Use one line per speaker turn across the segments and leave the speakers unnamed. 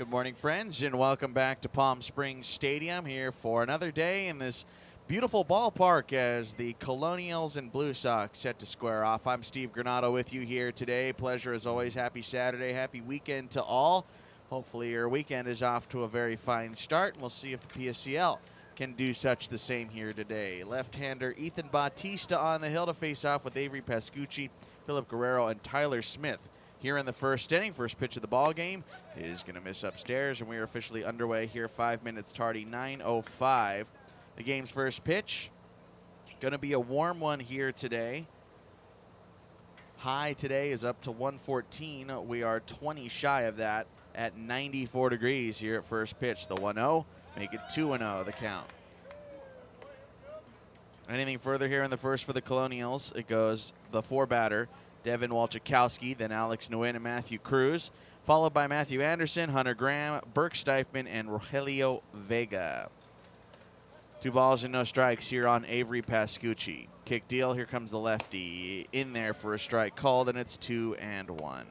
Good morning, friends, and welcome back to Palm Springs Stadium here for another day in this beautiful ballpark as the Colonials and Blue Sox set to square off. I'm Steve Granado with you here today. Pleasure as always. Happy Saturday. Happy weekend to all. Hopefully your weekend is off to a very fine start, and we'll see if the PSCL can do such the same here today. Left-hander Ethan Bautista on the hill to face off with Avery Pascucci, Philip Guerrero, and Tyler Smith. Here in the first inning, first pitch of the ball game is going to miss upstairs, and we are officially underway here. 5 minutes tardy, 9:05. The game's first pitch, going to be a warm one here today. High today is up to 114. We are 20 shy of that at 94 degrees here at first pitch. The 1-0, make it 2-0 the count. Anything further here in the first for the Colonials? It goes the four-batter, Devin Walczykowski, then Alex Nguyen and Matthew Cruz, followed by Matthew Anderson, Hunter Graham, Burke Steifman, and Rogelio Vega. 2 balls and no strikes here on Avery Pascucci. Kick deal, here comes the lefty. In there for a strike called, and it's 2-1.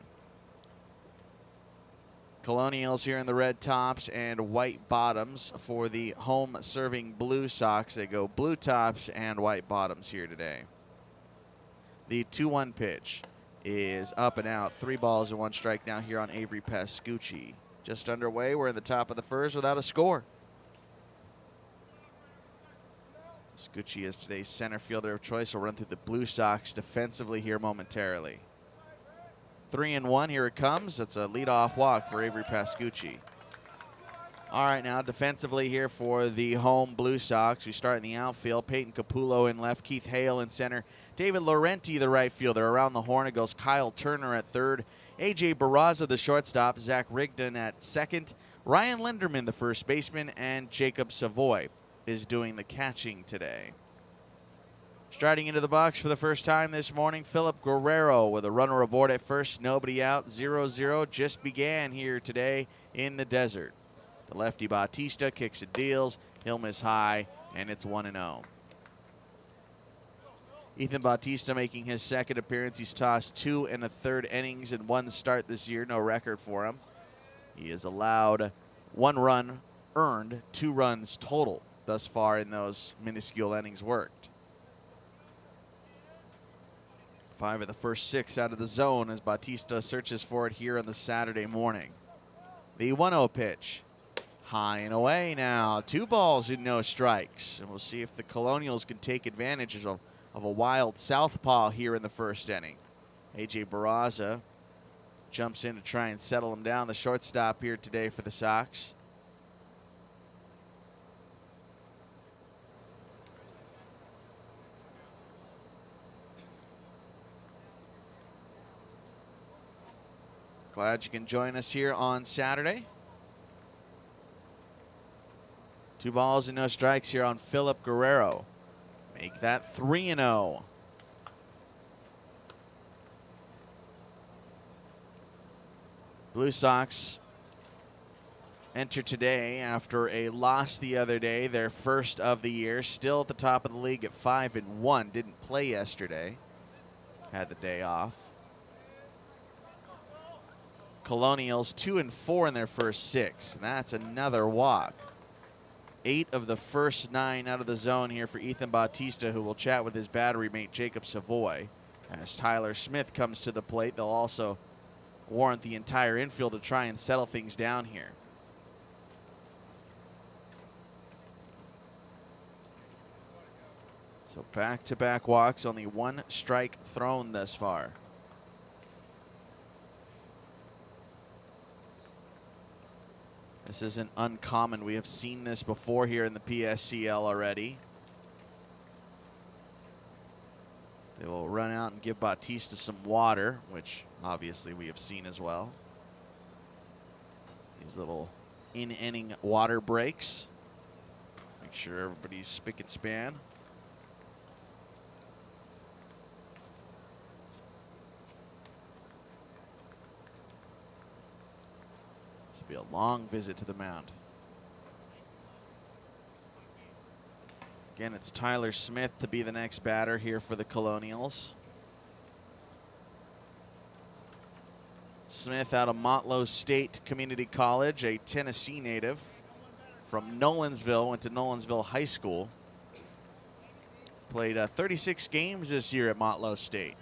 Colonials here in the red tops and white bottoms for the home serving Blue Sox. They go blue tops and white bottoms here today. The 2-1 pitch is up and out. 3 balls and 1 strike now here on Avery Pascucci. Just underway. We're in the top of the first without a score. Pascucci is today's center fielder of choice. Will run through the Blue Sox defensively here momentarily. 3-1. Here it comes. That's a leadoff walk for Avery Pascucci. All right, now defensively here for the home Blue Sox. We start in the outfield. Peyton Capullo in left, Keith Hale in center, David Laurenti, the right fielder. Around the horn, it goes Kyle Turner at third, A.J. Barraza, the shortstop, Zach Rigdon at second, Ryan Linderman, the first baseman, and Jacob Savoy is doing the catching today. Striding into the box for the first time this morning, Philip Guerrero with a runner aboard at first, nobody out, 0-0 just began here today in the desert. The lefty Bautista kicks and deals. He'll miss high, and it's 1-0. Ethan Bautista making his second appearance. He's tossed 2 1/3 innings in 1 start this year. No record for him. He has allowed 1 run earned, 2 runs total thus far in those minuscule innings worked. 5 of the first 6 out of the zone as Bautista searches for it here on the Saturday morning. The 1-0 pitch. High and away now. 2 balls and no strikes. And we'll see if the Colonials can take advantage of a wild southpaw here in the first inning. A.J. Barraza jumps in to try and settle him down, the shortstop here today for the Sox. Glad you can join us here on Saturday. 2 balls and no strikes here on Philip Guerrero. Make that 3-0. Blue Sox enter today after a loss the other day, their first of the year. Still at the top of the league at 5-1. Didn't play yesterday. Had the day off. Colonials 2-4 in their first 6. That's another walk. 8 of the first 9 out of the zone here for Ethan Bautista, who will chat with his battery mate Jacob Savoy. As Tyler Smith comes to the plate, they'll also warrant the entire infield to try and settle things down here. So back-to-back walks, only 1 strike thrown thus far. This isn't uncommon. We have seen this before here in the PSCL already. They will run out and give Bautista some water, which obviously we have seen as well. These little in-inning water breaks. Make sure everybody's spick and span. Be a long visit to the mound. Again, it's Tyler Smith to be the next batter here for the Colonials. Smith out of Motlow State Community College, a Tennessee native from Nolensville, went to Nolensville High School. Played 36 games this year at Motlow State.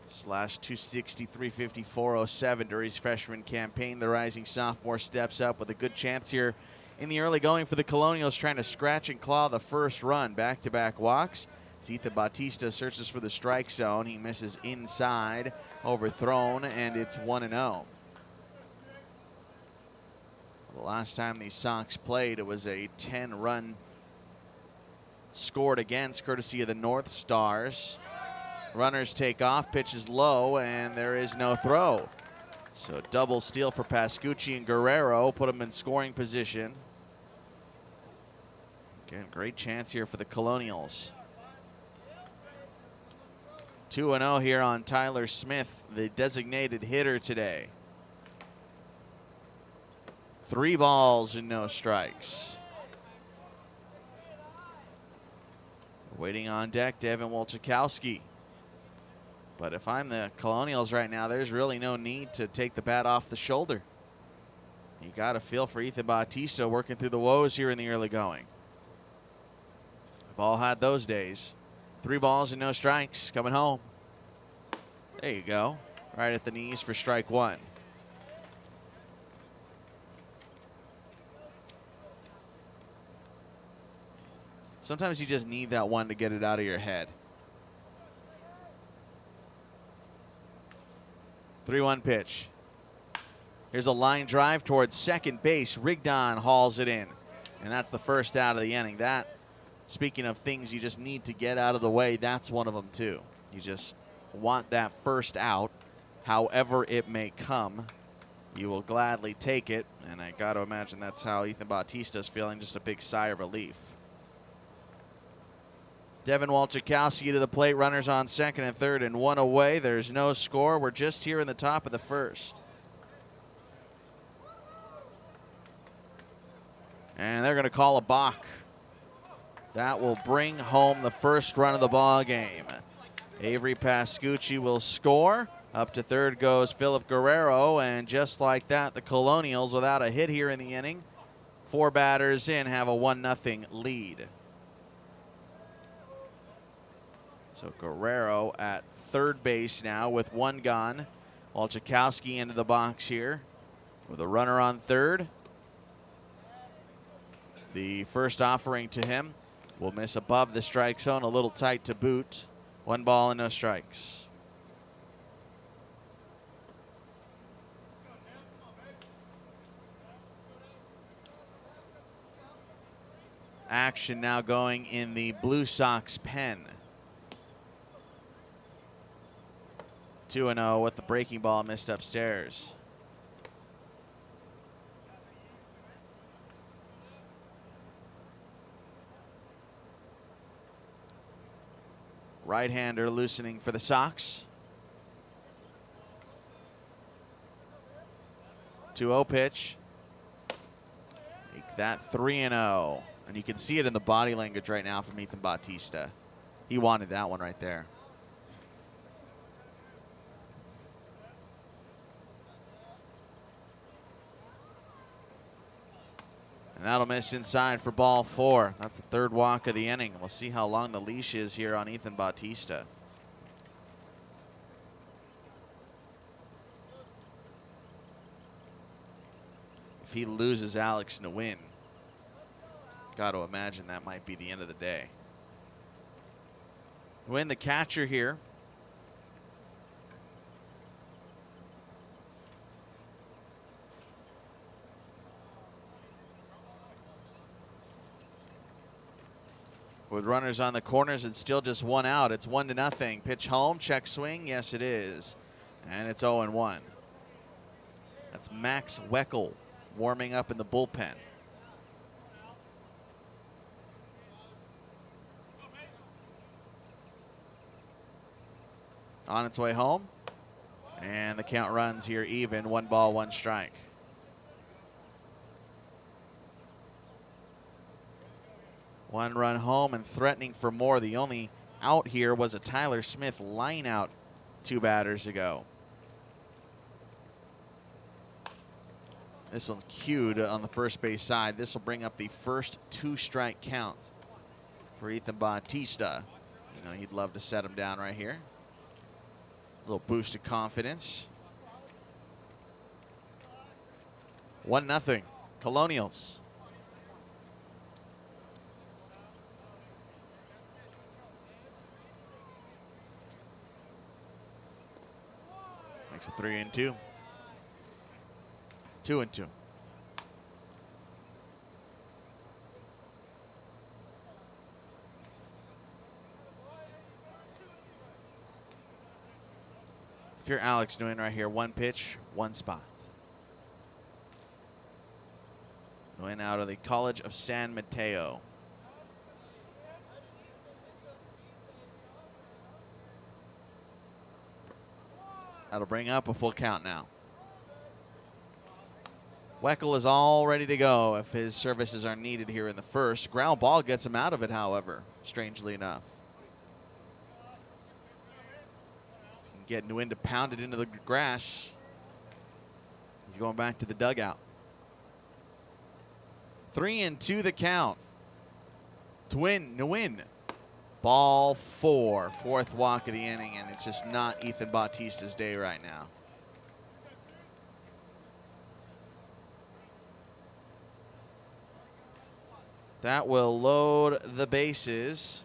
Slash 260, 350, 407 during his freshman campaign. The rising sophomore steps up with a good chance here in the early going for the Colonials, trying to scratch and claw the first run. Back-to-back walks. Ethan Bautista searches for the strike zone. He misses inside, overthrown, and it's 1-0. The last time these Sox played, it was a 10-run scored against, courtesy of the North Stars. Runners take off, pitch is low, and there is no throw. So double steal for Pascucci and Guerrero, put them in scoring position. Again, great chance here for the Colonials. 2-0 here on Tyler Smith, the designated hitter today. 3 balls and no strikes. Waiting on deck, Devin Wolchakowski. But if I'm the Colonials right now, there's really no need to take the bat off the shoulder. You got to feel for Ethan Bautista working through the woes here in the early going. We've all had those days. 3 balls and no strikes coming home. There you go. Right at the knees for strike 1. Sometimes you just need that one to get it out of your head. 3-1 pitch. Here's a line drive towards second base. Rigdon hauls it in. And that's the first out of the inning. That, speaking of things you just need to get out of the way, that's one of them too. You just want that first out, however it may come. You will gladly take it. And I got to imagine that's how Ethan Bautista is feeling, just a big sigh of relief. Devin Wolchakowski to the plate, runners on second and third and 1 away. There's no score. We're just here in the top of the first. And they're going to call a balk. That will bring home the first run of the ball game. Avery Pascucci will score. Up to third goes Philip Guerrero, and just like that, the Colonials, without a hit here in the inning, 4 batters in, have a 1-0 lead. So Guerrero at third base now with 1 gone. Wolchakowski into the box here with a runner on third. The first offering to him will miss above the strike zone, a little tight to boot. 1 ball and no strikes. Action now going in the Blue Sox pen. 2-0 with the breaking ball missed upstairs. Right-hander loosening for the Sox. 2-0 pitch. Make that 3-0. And you can see it in the body language right now from Ethan Bautista. He wanted that one right there. And that'll miss inside for ball 4. That's the 3rd walk of the inning. We'll see how long the leash is here on Ethan Bautista. If he loses Alex Nguyen, got to imagine that might be the end of the day. Nguyen, the catcher here. With runners on the corners, it's still just 1 out. It's 1-0. Pitch home, check swing. Yes, it is. And it's 0-1. That's Max Weckel warming up in the bullpen. On its way home. And the count runs here even. 1 ball, 1 strike. One run home and threatening for more. The only out here was a Tyler Smith line out 2 batters ago. This one's cued on the first base side. This will bring up the first 2-strike count for Ethan Bautista. You know, he'd love to set him down right here. A little boost of confidence. 1-0, Colonials. Makes it 3-2. 2-2. If you're Alex Nguyen right here, 1 pitch, 1 spot. Nguyen out of the College of San Mateo. That'll bring up a full count now. Weckl is all ready to go if his services are needed here in the first. Ground ball gets him out of it, however, strangely enough. Get Nguyen to pound it into the grass. He's going back to the dugout. 3-2 the count. Nguyen. Ball 4. 4th walk of the inning, and it's just not Ethan Bautista's day right now. That will load the bases.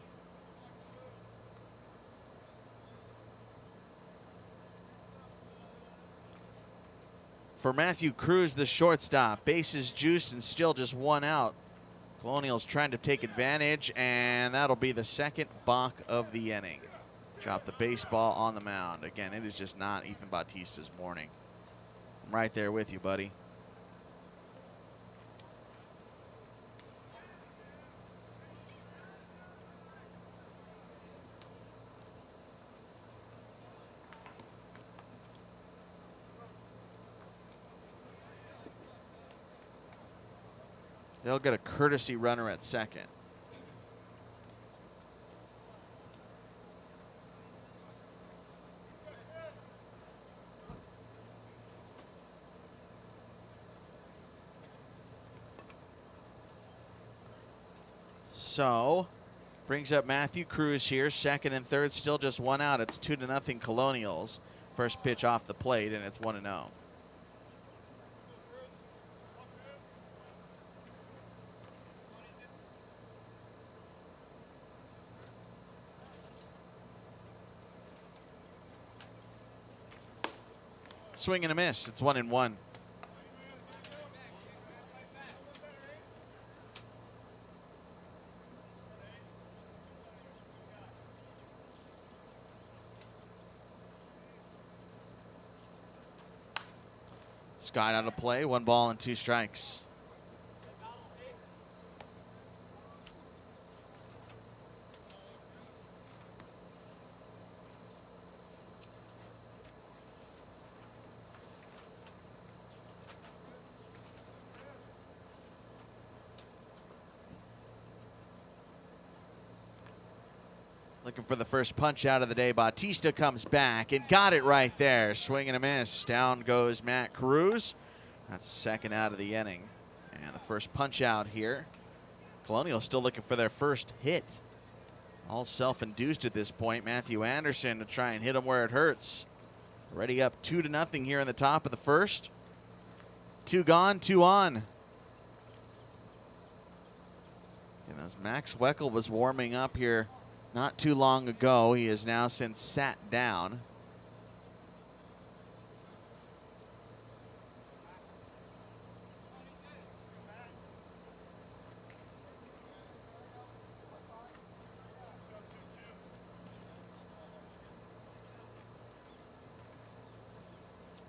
For Matthew Cruz, the shortstop. Bases juiced and still just 1 out. Colonials trying to take advantage, and that'll be the 2nd balk of the inning. Drop the baseball on the mound. Again, it is just not Ethan Bautista's morning. I'm right there with you, buddy. They'll get a courtesy runner at second. So, brings up Matthew Cruz here. 2nd and 3rd, still just 1 out. It's 2-0 Colonials. First pitch off the plate, and it's 1-0. Swing and a miss. It's 1-1. Scott out of play. 1 ball and 2 strikes. Looking for the first punch out of the day. Bautista comes back and got it right there. Swing and a miss. Down goes Matt Cruz. That's the 2nd out of the inning. And the first punch out here. Colonials still looking for their first hit. All self-induced at this point. Matthew Anderson to try and hit him where it hurts. Already up 2-0 here in the top of the first. 2 gone, 2 on. And as Max Weckl was warming up here not too long ago, he has now since sat down.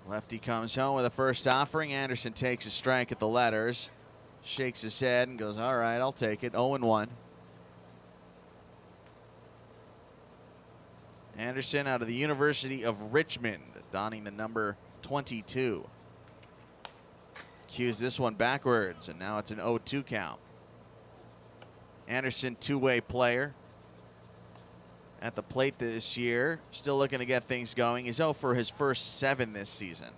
Lefty comes home with a first offering. Anderson takes a strike at the letters, shakes his head and goes, all right, I'll take it. 0-1. Anderson out of the University of Richmond, donning the number 22. Cues this one backwards, and now it's an 0-2 count. Anderson, two-way player at the plate this year. Still looking to get things going. He's 0 for his first 7 this season.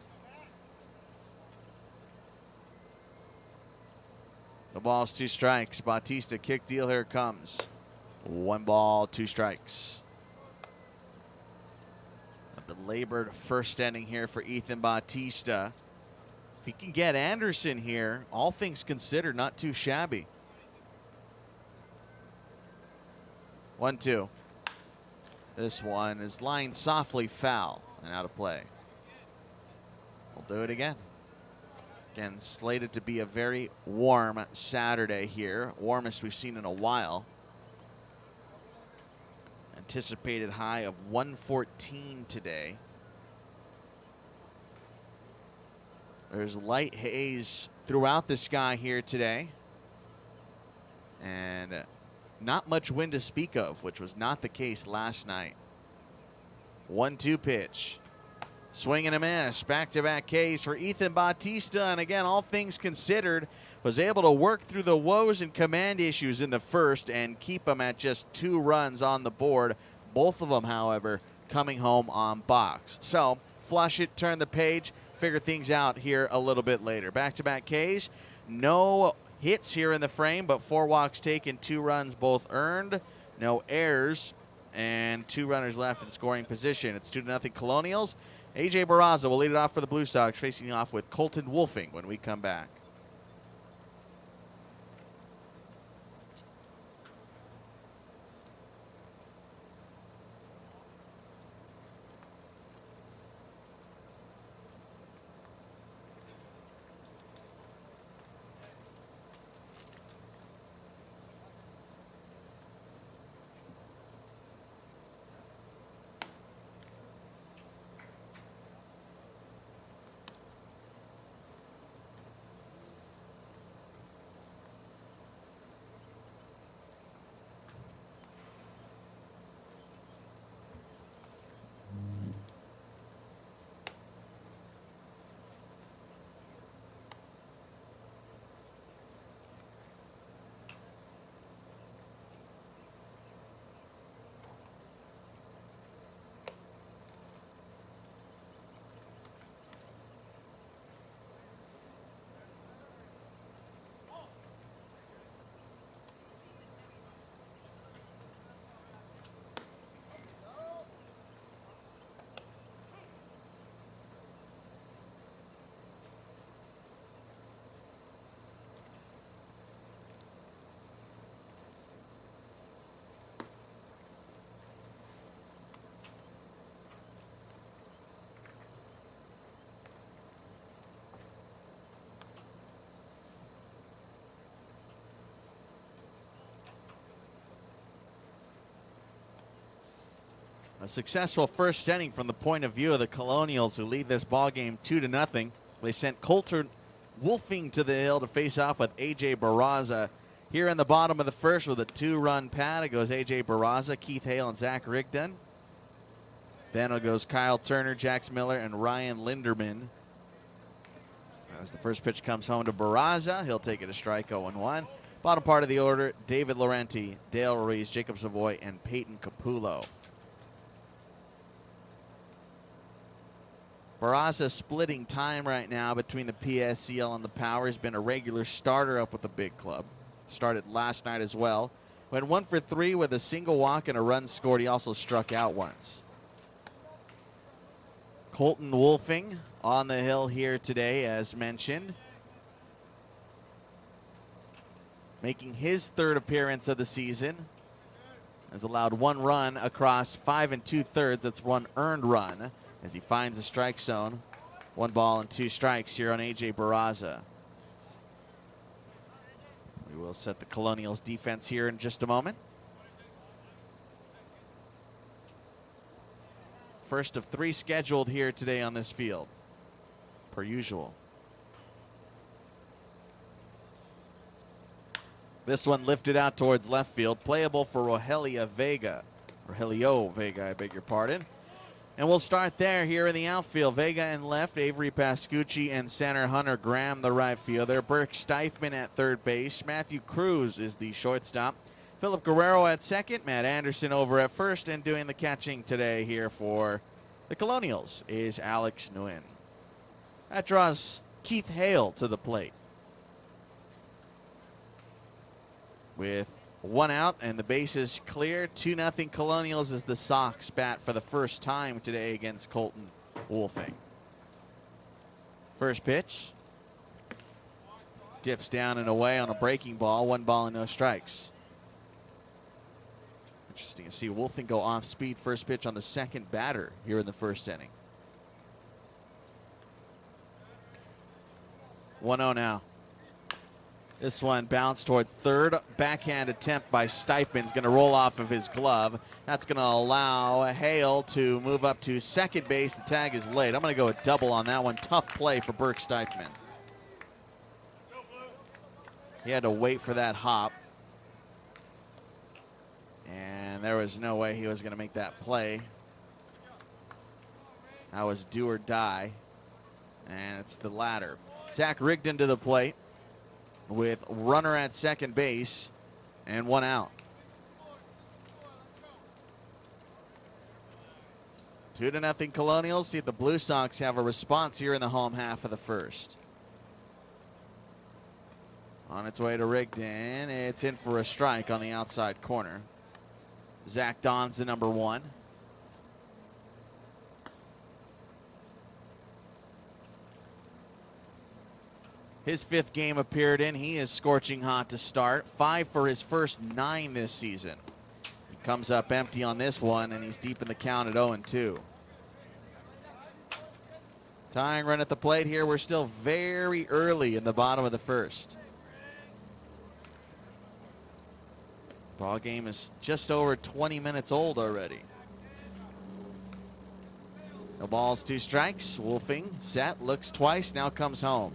ball's 2 strikes. Bautista kick deal. Here it comes. 1 ball, 2 strikes. A belabored first inning here for Ethan Bautista. If he can get Anderson here, all things considered, not too shabby. 1-2. This one is lined softly foul and out of play. We'll do it again. Again, slated to be a very warm Saturday here. Warmest we've seen in a while. Anticipated high of 114 today. There's light haze throughout the sky here today. And not much wind to speak of, which was not the case last night. 1-2 pitch. Swing and a miss. Back-to-back Ks for Ethan Bautista. And again, all things considered, was able to work through the woes and command issues in the first and keep them at just 2 runs on the board. Both of them, however, coming home on box. So, flush it, turn the page, figure things out here a little bit later. Back-to-back Ks. No hits here in the frame, but 4 walks taken, 2 runs both earned. No errors, and 2 runners left in scoring position. It's 2-0 Colonials. A.J. Barraza will lead it off for the Blue Sox, facing off with Colton Wolfing when we come back. A successful first inning from the point of view of the Colonials, who lead this ball game 2-0. They sent Colton Wolfing to the hill to face off with A.J. Barraza. Here in the bottom of the first with a 2-run pad, it goes A.J. Barraza, Keith Hale, and Zach Rigdon. Then it goes Kyle Turner, Jax Miller, and Ryan Linderman. As the first pitch comes home to Barraza, he'll take it a strike, 0-1. Bottom part of the order, David Laurenti, Dale Ruiz, Jacob Savoy, and Peyton Capullo. Barraza splitting time right now between the PSCL and the Power. Has been a regular starter up with the big club. Started last night as well. Went 1 for 3 with a single walk and a run scored. He also struck out once. Colton Wolfing on the hill here today, as mentioned. Making his 3rd appearance of the season. Has allowed 1 run across 5 2/3. That's 1 earned run, as he finds the strike zone. 1 ball and 2 strikes here on A.J. Barraza. We will set the Colonials defense here in just a moment. First of 3 scheduled here today on this field, per usual. This one lifted out towards left field, playable for Rogelio Vega, I beg your pardon. And we'll start there here in the outfield. Vega in left, Avery Pascucci and center Hunter Graham, the right fielder. Burke Steiffman at third base. Matthew Cruz is the shortstop. Philip Guerrero at second. Matt Anderson over at first. And doing the catching today here for the Colonials is Alex Nguyen. That draws Keith Hale to the plate. with 1 out and the bases clear. 2-0 Colonials as the Sox bat for the first time today against Colton Wolfing. First pitch. Dips down and away on a breaking ball. 1 ball and no strikes. Interesting to see Wolfing go off speed first pitch on the second batter here in the first inning. 1-0 now. This one bounced towards third. Backhand attempt by Steifman's going to roll off of his glove. That's going to allow Hale to move up to second base. The tag is late. I'm going to go with double on that one. Tough play for Burke Steifman. He had to wait for that hop. And there was no way he was going to make that play. That was do or die. And it's the latter. Zach Rigdon to the plate with runner at second base and 1 out. 2-0 Colonials. See if the Blue Sox have a response here in the home half of the first. On its way to Rigdon. It's in for a strike on the outside corner. Zach Don's the number 1. His 5th game appeared in. He is scorching hot to start. 5 for his first 9 this season. He comes up empty on this one, and he's deep in the count at 0-2. Tying run at the plate here. We're still very early in the bottom of the first. Ball game is just over 20 minutes old already. No balls, 2 strikes. Wolfing set, looks twice, now comes home.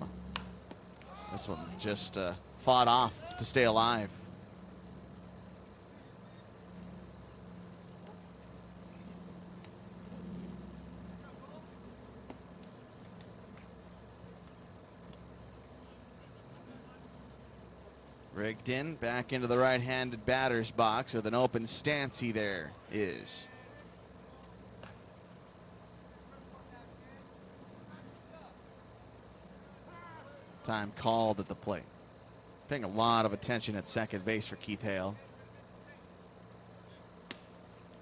This one just fought off to stay alive. Rigdon back into the right-handed batter's box with an open stance. He there is. Time called at the plate. Paying a lot of attention at second base for Keith Hale.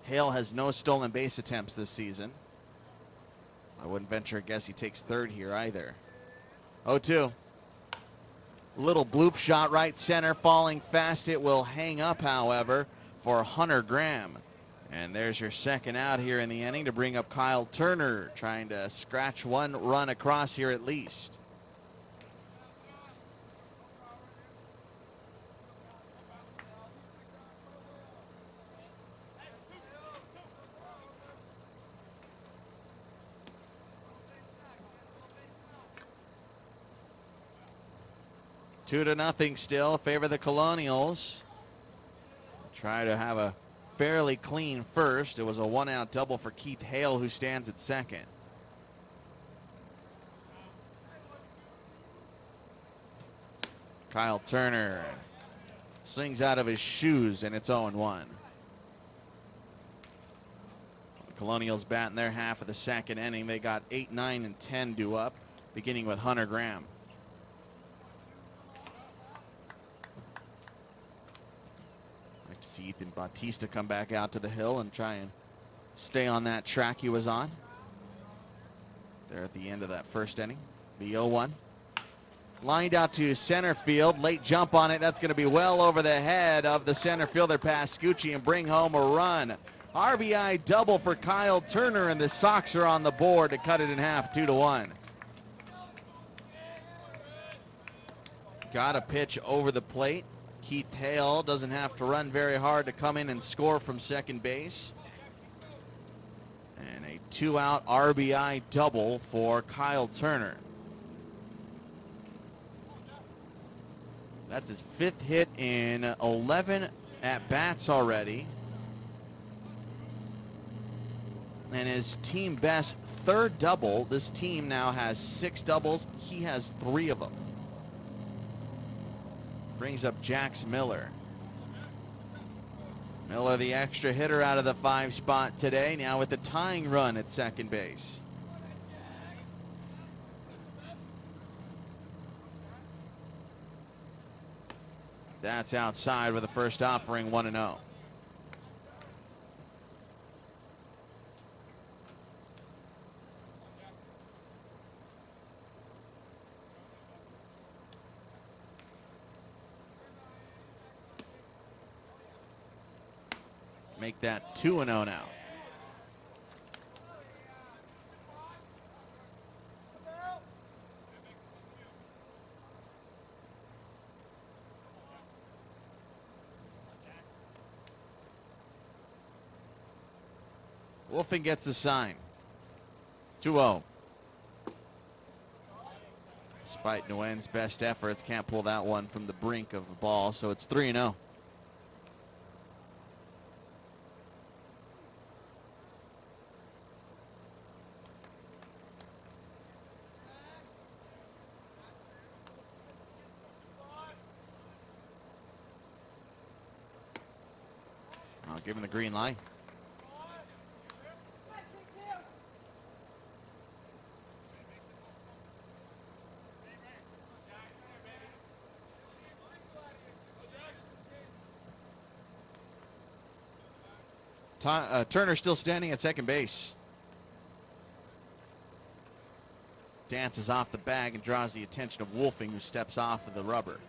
Hale has no stolen base attempts this season. I wouldn't venture a guess he takes third here either. 0-2. Little bloop shot right center, falling fast. It will hang up, however, for Hunter Graham. And there's your second out here in the inning to bring up Kyle Turner, trying to scratch 1 run across here at least. Two to nothing still, favor the Colonials. Try to have a fairly clean first. It was a 1-out double for Keith Hale, who stands at second. Kyle Turner swings out of his shoes, and it's 0-1. The Colonials bat in their half of the second inning. They got 8, 9, and 10 due up, beginning with Hunter Graham. See Ethan Bautista come back out to the hill and try and stay on that track he was on there at the end of that first inning. The 0-1. Lined out to center field. Late jump on it. That's going to be well over the head of the center fielder Pascucci and bring home a run. RBI double for Kyle Turner, and the Sox are on the board to cut it in half, 2-1. Got a pitch over the plate. Keith Hale doesn't have to run very hard to come in and score from second base. And a 2-out RBI double for Kyle Turner. That's his 5th hit in 11 at-bats already. And his team best 3rd double. This team now has 6 doubles. He has 3 of them. Brings up Jax Miller. Miller, the extra hitter out of the 5 spot today, now with the tying run at second base. That's outside with the first offering, 1-0. Make that 2-0 now. Wolfing gets the sign. 2-0. Despite Nguyen's best efforts, can't pull that one from the brink of the ball, so it's 3-0. I'll give him the green light. Turner still standing at second base. Dances off the bag and draws the attention of Wolfing, who steps off of the rubber.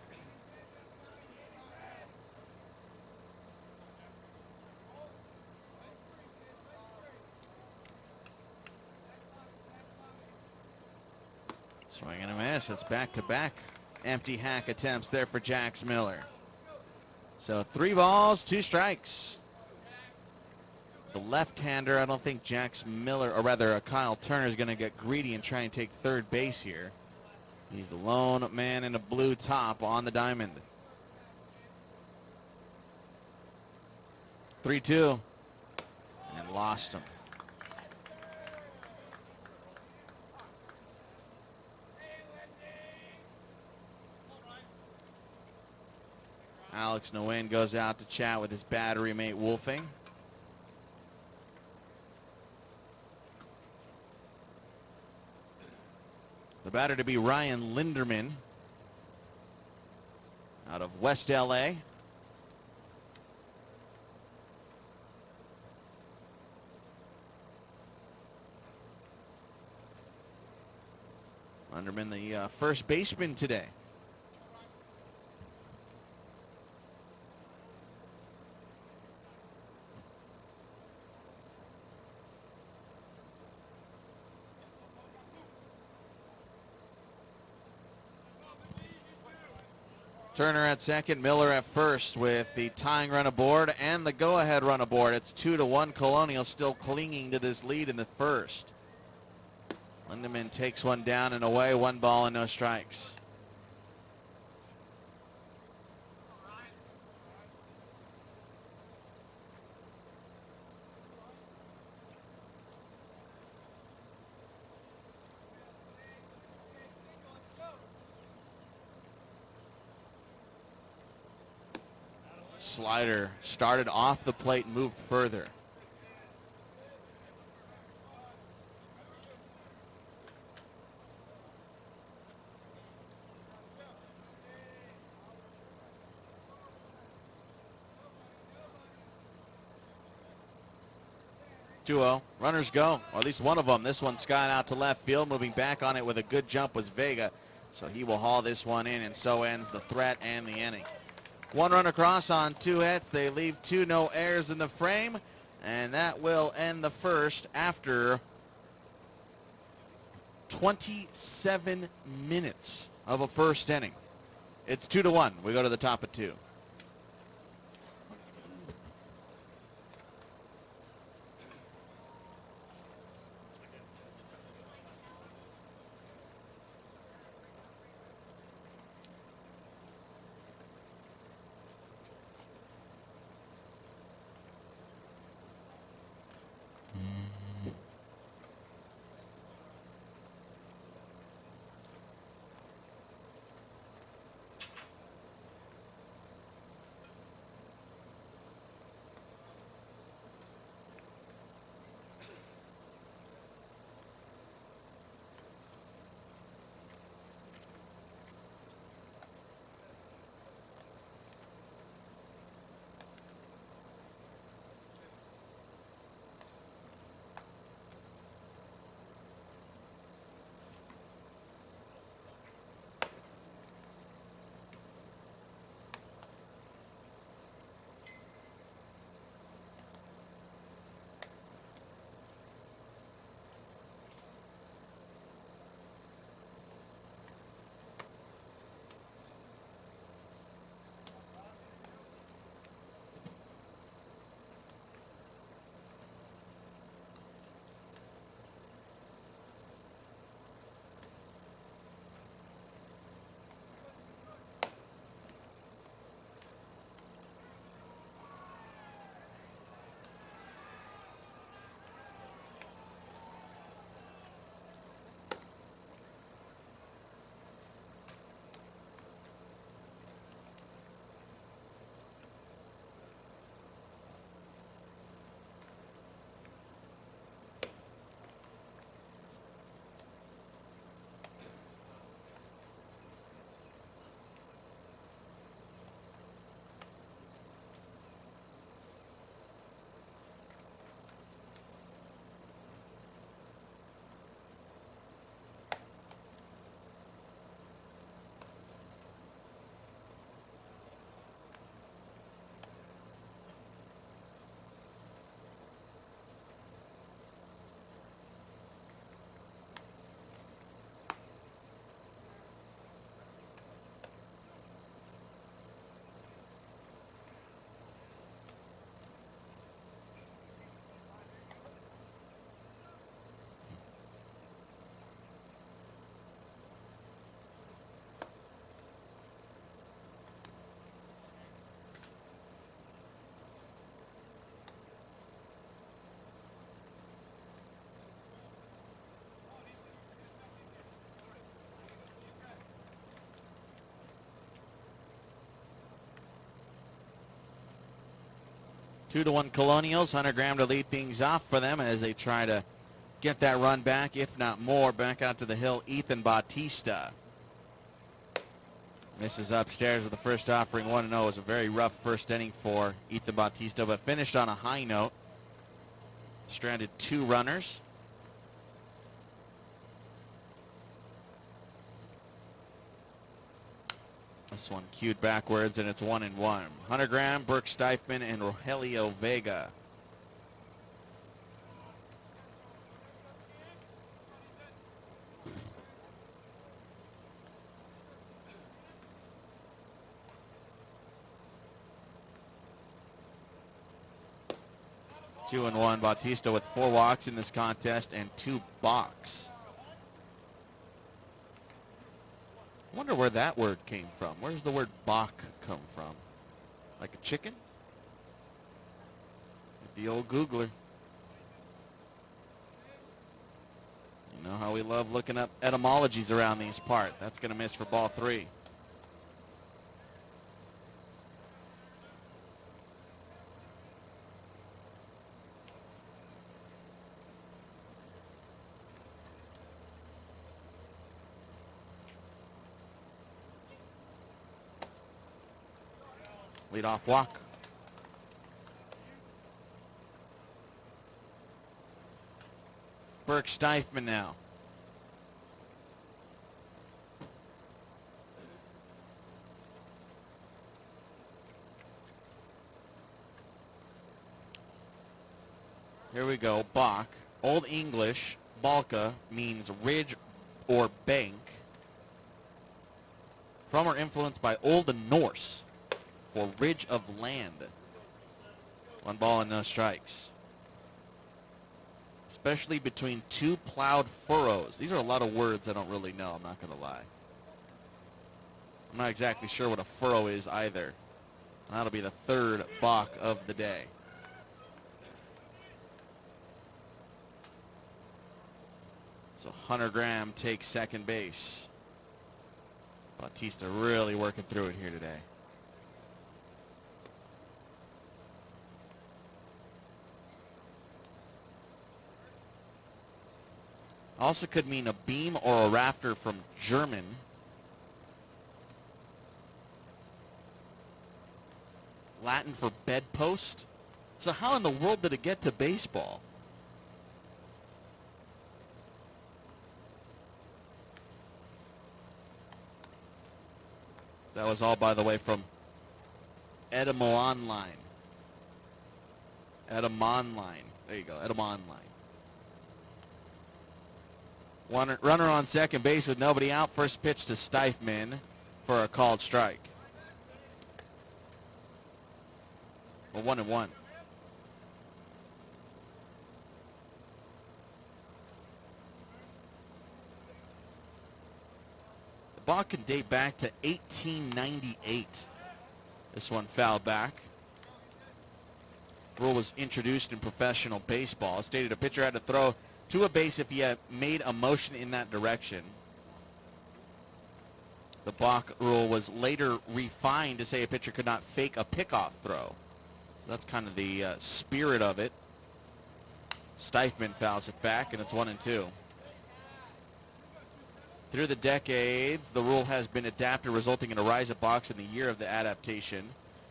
Swing and a miss. It's back-to-back empty hack attempts there for Jax Miller. So 3 balls, 2 strikes. The left-hander, I don't think Jax Miller, or rather Kyle Turner, is going to get greedy and try and take third base here. He's the lone man in a blue top on the diamond. 3-2. And lost him. Alex Nguyen goes out to chat with his battery mate Wolfing. The batter to be Ryan Linderman out of West LA. Linderman, the first baseman today. Turner at second, Miller at first with the tying run aboard and the go-ahead run aboard. It's 2-1. Colonials still clinging to this lead in the first. Lindemann takes one down and away, 1 ball and no strikes. Slider started off the plate and moved further. Duo, runners go, or at least one of them. This one skied out to left field. Moving back on it with a good jump was Vega. So he will haul this one in, and so ends the threat and the inning. 1 run across on 2 hits. They leave 2 no errors in the frame, and that will end the first after 27 minutes of a first inning. It's 2-1. We go to the top of 2. 2-1 Colonials. Hunter Graham to lead things off for them as they try to get that run back, if not more. Back out to the hill, Ethan Bautista. Misses upstairs with the first offering. 1-0. It was a very rough first inning for Ethan Bautista, but finished on a high note. Stranded 2 runners. This one cued backwards, and it's 1-1. Hunter Graham, Burke Steifman, and Rogelio Vega. Two and one. Bautista with 4 walks in this contest and 2 balks. I wonder where that word came from. Where does the word balk come from? Like a chicken? The old Googler. You know how we love looking up etymologies around these parts. That's going to miss for ball 3. Leadoff walk. Burke Steifman now. Here we go. Bach. Old English, balka, means ridge or bank. From or influenced by Old Norse for ridge of land. 1 ball and no strikes. Especially between 2 plowed furrows. These are a lot of words I don't really know, I'm not going to lie. I'm not exactly sure what a furrow is either. That'll be the 3rd balk of the day. So Hunter Graham takes second base. Bautista really working through it here today. Also could mean a beam or a rafter from German. Latin for bedpost. So how in the world did it get to baseball? That was all, by the way, from Etymonline. Etymonline. There you go, Etymonline. Runner on second base with nobody out. First pitch to Steifman for a called strike. Well, 1-1. The ball can date back to 1898. This one fouled back. Rule was introduced in professional baseball. It stated a pitcher had to throw to a base if he had made a motion in that direction. The balk rule was later refined to say a pitcher could not fake a pickoff throw. So that's kind of the spirit of it. Steifman fouls it back, and it's 1-2. Through the decades, the rule has been adapted, resulting in a rise of balks in the year of the adaptation.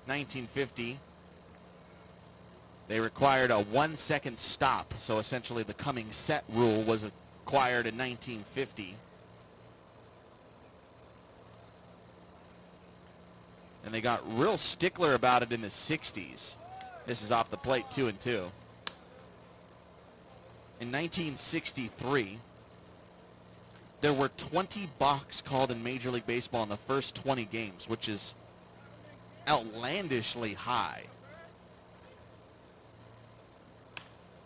1950. They required a 1-second stop, so essentially the coming set rule was acquired in 1950. And they got real stickler about it in the 60s. This is off the plate, 2-2. In 1963, there were 20 balks called in Major League Baseball in the first 20 games, which is outlandishly high.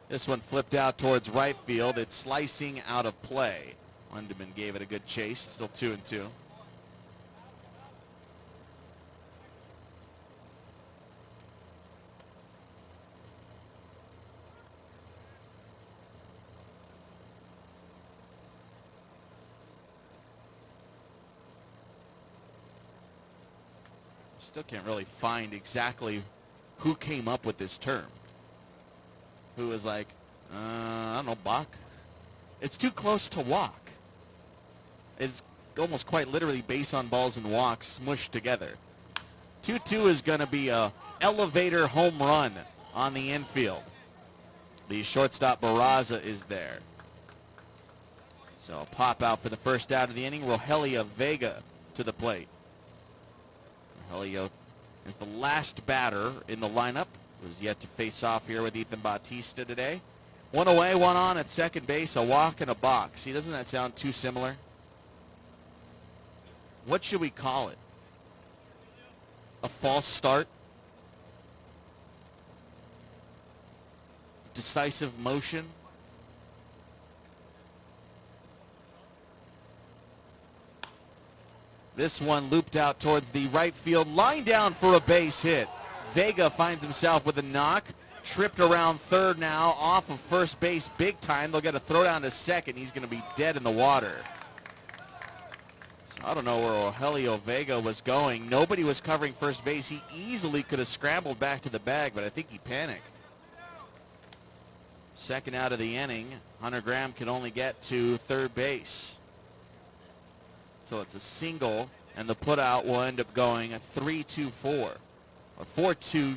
This one flipped out towards right field. It's slicing out of play. Lundeman gave it a good chase. Still 2-2. Still can't really find exactly who came up with this term. Who was like, I don't know, balk? It's too close to walk. It's almost quite literally base on balls and walks smushed together. 2-2 is going to be a elevator home run on the infield. The shortstop Barraza is there. So pop out for the first out of the inning. Rogelio Vega to the plate. Rogelio is the last batter in the lineup. Was yet to face off here with Ethan Bautista today. One away, one on at second base, a walk and a balk. See, doesn't that sound too similar? What should we call it? A false start? Decisive motion? This one looped out towards the right field line, down for a base hit. Vega finds himself with a knock. Tripped around third now, off of first base big time. They'll get a throw down to second. He's going to be dead in the water. So I don't know where Rogelio Vega was going. Nobody was covering first base. He easily could have scrambled back to the bag, but I think he panicked. Second out of the inning. Hunter Graham can only get to third base. So it's a single, and the putout will end up going a 3-2-4. Or 4-2-6.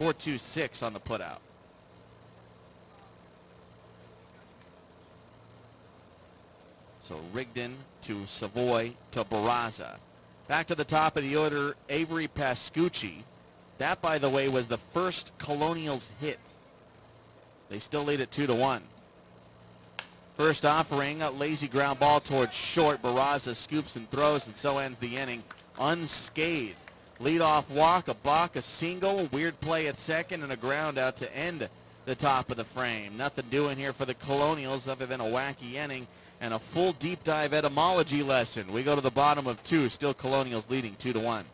4-2-6 on the putout. So Rigdon to Savoy to Barraza. Back to the top of the order, Avery Pascucci. That, by the way, was the first Colonials hit. They still lead it 2-1. First offering, a lazy ground ball towards short. Barraza scoops and throws, and so ends the inning unscathed. Leadoff walk, a balk, a single, weird play at second, and a ground out to end the top of the frame. Nothing doing here for the Colonials other than a wacky inning and a full deep dive etymology lesson. We go to the bottom of 2, still Colonials leading 2-1.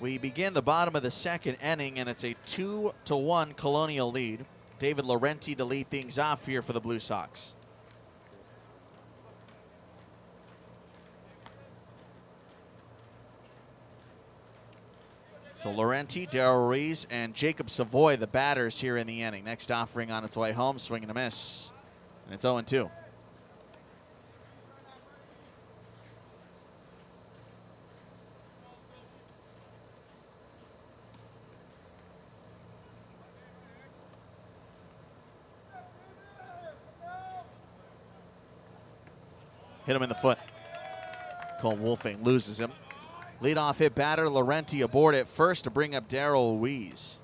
We begin the bottom of the second inning, and it's a 2-1 Colonial lead. David Laurenti to lead things off here for the Blue Sox. So Laurenti, Darrell Ruiz, and Jacob Savoy, the batters here in the inning. Next offering on its way home, swing and a miss. And it's 0-2. Hit him in the foot. Cole Wolfing loses him. Leadoff hit batter Laurenti aboard at first to bring up Darrell Ruiz.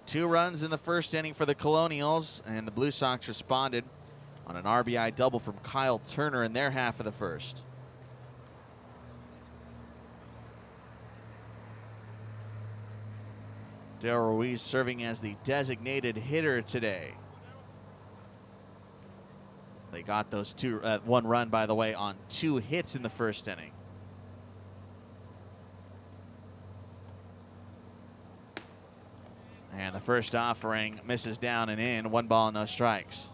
2 runs in the first inning for the Colonials, and the Blue Sox responded on an RBI double from Kyle Turner in their half of the first. Darrell Ruiz serving as the designated hitter today. They got those 1 run, by the way, on 2 hits in the first inning. And the first offering misses down and in. 1 ball, no strikes.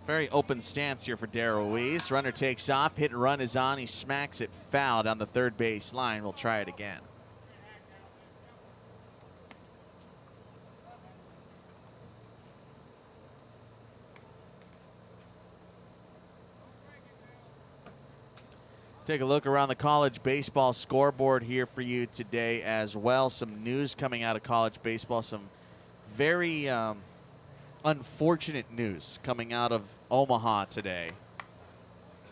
Very open stance here for Darrell Ruiz. Runner takes off. Hit and run is on. He smacks it foul down the third base line. We'll try it again. Take a look around the college baseball scoreboard here for you today as well. Some news coming out of college baseball. Some very unfortunate news coming out of Omaha today.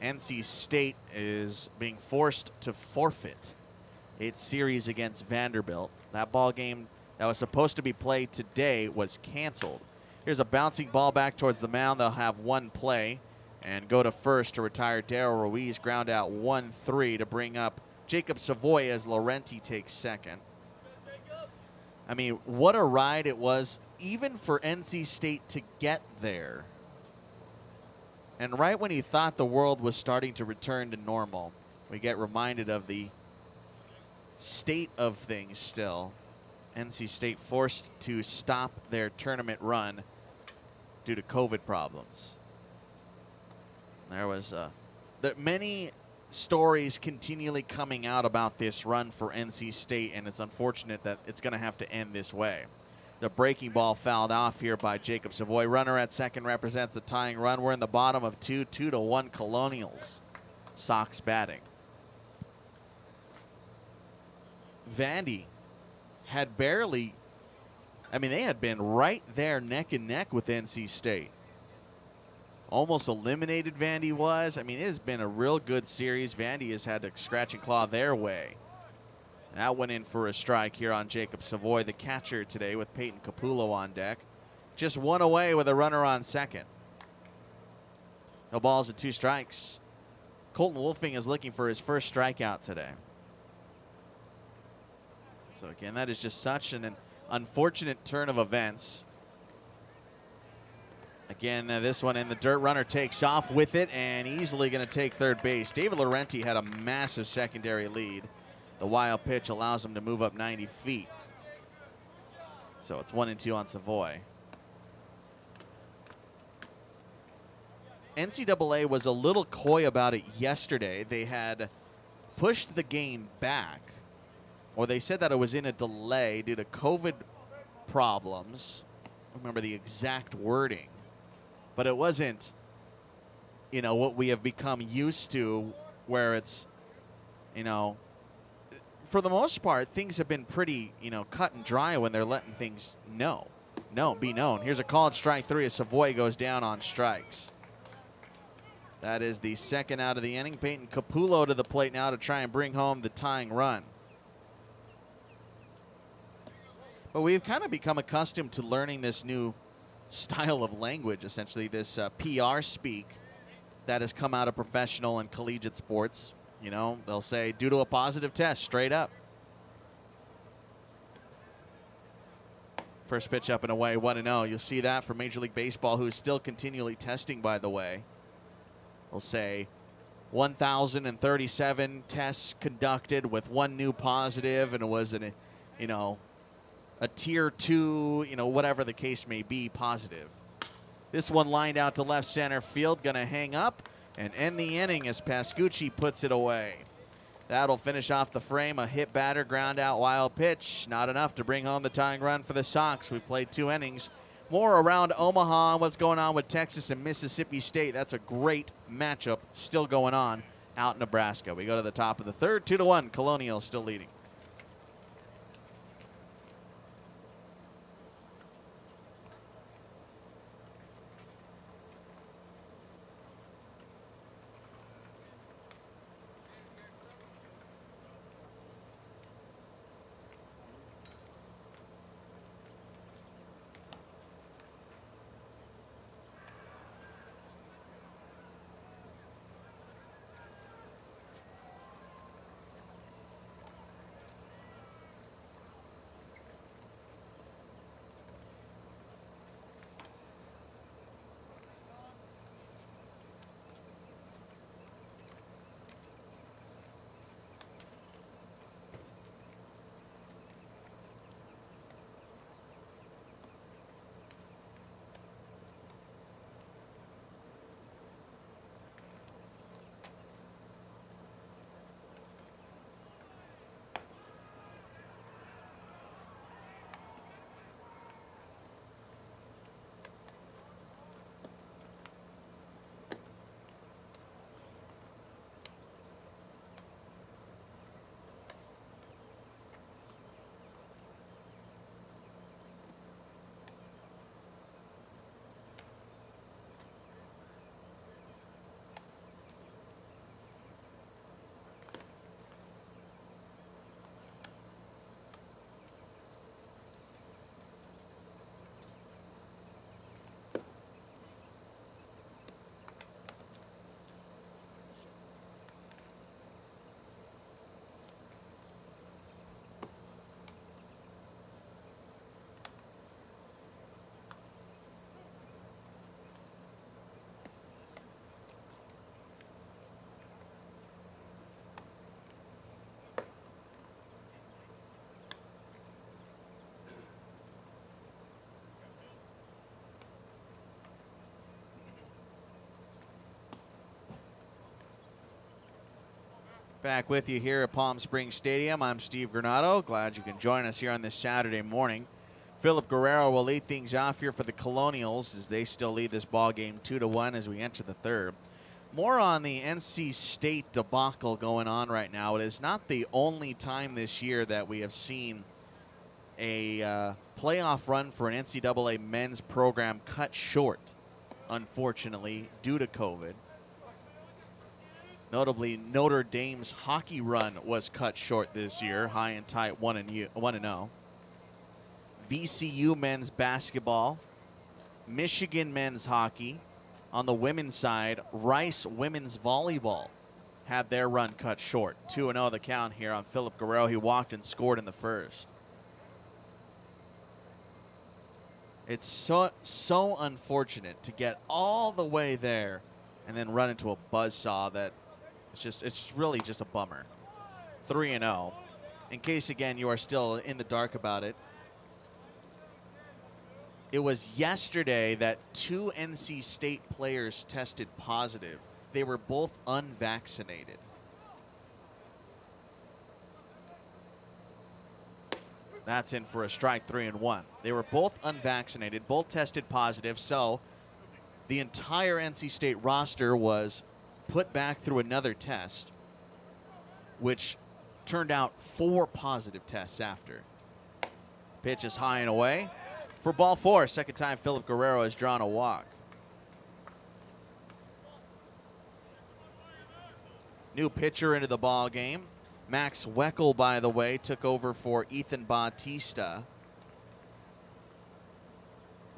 NC State is being forced to forfeit its series against Vanderbilt. That ball game that was supposed to be played today was canceled. Here's a bouncing ball back towards the mound. They'll have 1 play and go to first to retire Darrell Ruiz. Ground out 1-3 to bring up Jacob Savoy as Laurenti takes second. I mean, what a ride it was, even for NC State to get there. And right when you thought the world was starting to return to normal, we get reminded of the state of things still. NC State forced to stop their tournament run due to COVID problems. There was many stories continually coming out about this run for NC State, and it's unfortunate that it's going to have to end this way. The breaking ball fouled off here by Jacob Savoy. Runner at second represents the tying run. We're in the bottom of 2-1 Colonials. Sox batting. Vandy had barely, they had been right there neck and neck with NC State. Almost eliminated Vandy was. It has been a real good series. Vandy has had to scratch and claw their way. That went in for a strike here on Jacob Savoy, the catcher today, with Peyton Capullo on deck. Just 1 away with a runner on second. No balls and 2 strikes. Colton Wolfing is looking for his first strikeout today. So again, that is just such an unfortunate turn of events. Again, this one in the dirt. Runner takes off with it and easily going to take third base. David Laurenti had a massive secondary lead. The wild pitch allows him to move up 90 feet. So it's 1-2 on Savoy. NCAA was a little coy about it yesterday. They had pushed the game back, or they said that it was in a delay due to COVID problems. I don't remember the exact wording. But it wasn't, what we have become used to, where it's, for the most part, things have been pretty, cut and dry when they're letting things be known. Here's a called strike 3 as Savoy goes down on strikes. That is the second out of the inning. Peyton Capullo to the plate now to try and bring home the tying run. But we've kind of become accustomed to learning this new style of language, essentially this PR speak that has come out of professional and collegiate sports. They'll say, due to a positive test, straight up. First pitch up and away, 1-0. You'll see that from Major League Baseball, who's still continually testing, by the way. They'll say 1,037 tests conducted with 1 new positive, and it was a tier 2, whatever the case may be, positive. This one lined out to left center field, going to hang up and end the inning as Pascucci puts it away. That'll finish off the frame. A hit batter, ground out, wild pitch. Not enough to bring home the tying run for the Sox. We played 2 innings. More around Omaha and what's going on with Texas and Mississippi State. That's a great matchup still going on out in Nebraska. We go to the top of the third, 2-1. Colonials still leading. Back with you here at Palm Springs Stadium. I'm Steve Granado. Glad you can join us here on this Saturday morning. Philip Guerrero will lead things off here for the Colonials as they still lead this ball game 2-1 as we enter the third. More on the NC State debacle going on right now. It is not the only time this year that we have seen a playoff run for an NCAA men's program cut short, unfortunately, due to COVID. Notably, Notre Dame's hockey run was cut short this year, high and tight 1-0. VCU men's basketball, Michigan men's hockey. On the women's side, Rice women's volleyball had their run cut short. 2-0 the count here on Philip Guerrero. He walked and scored in the first. It's so unfortunate to get all the way there and then run into a buzzsaw that it's really just a bummer. 3-0. In case, again, you are still in the dark about it, it was yesterday that 2 NC State players tested positive. They were both unvaccinated. That's in for a strike, 3-1. They were both unvaccinated, both tested positive, so the entire NC State roster was put back through another test, which turned out 4 positive tests after. Pitch is high and away for ball 4. Second time Philip Guerrero has drawn a walk. New pitcher into the ball game. Max Weckel, by the way, took over for Ethan Bautista.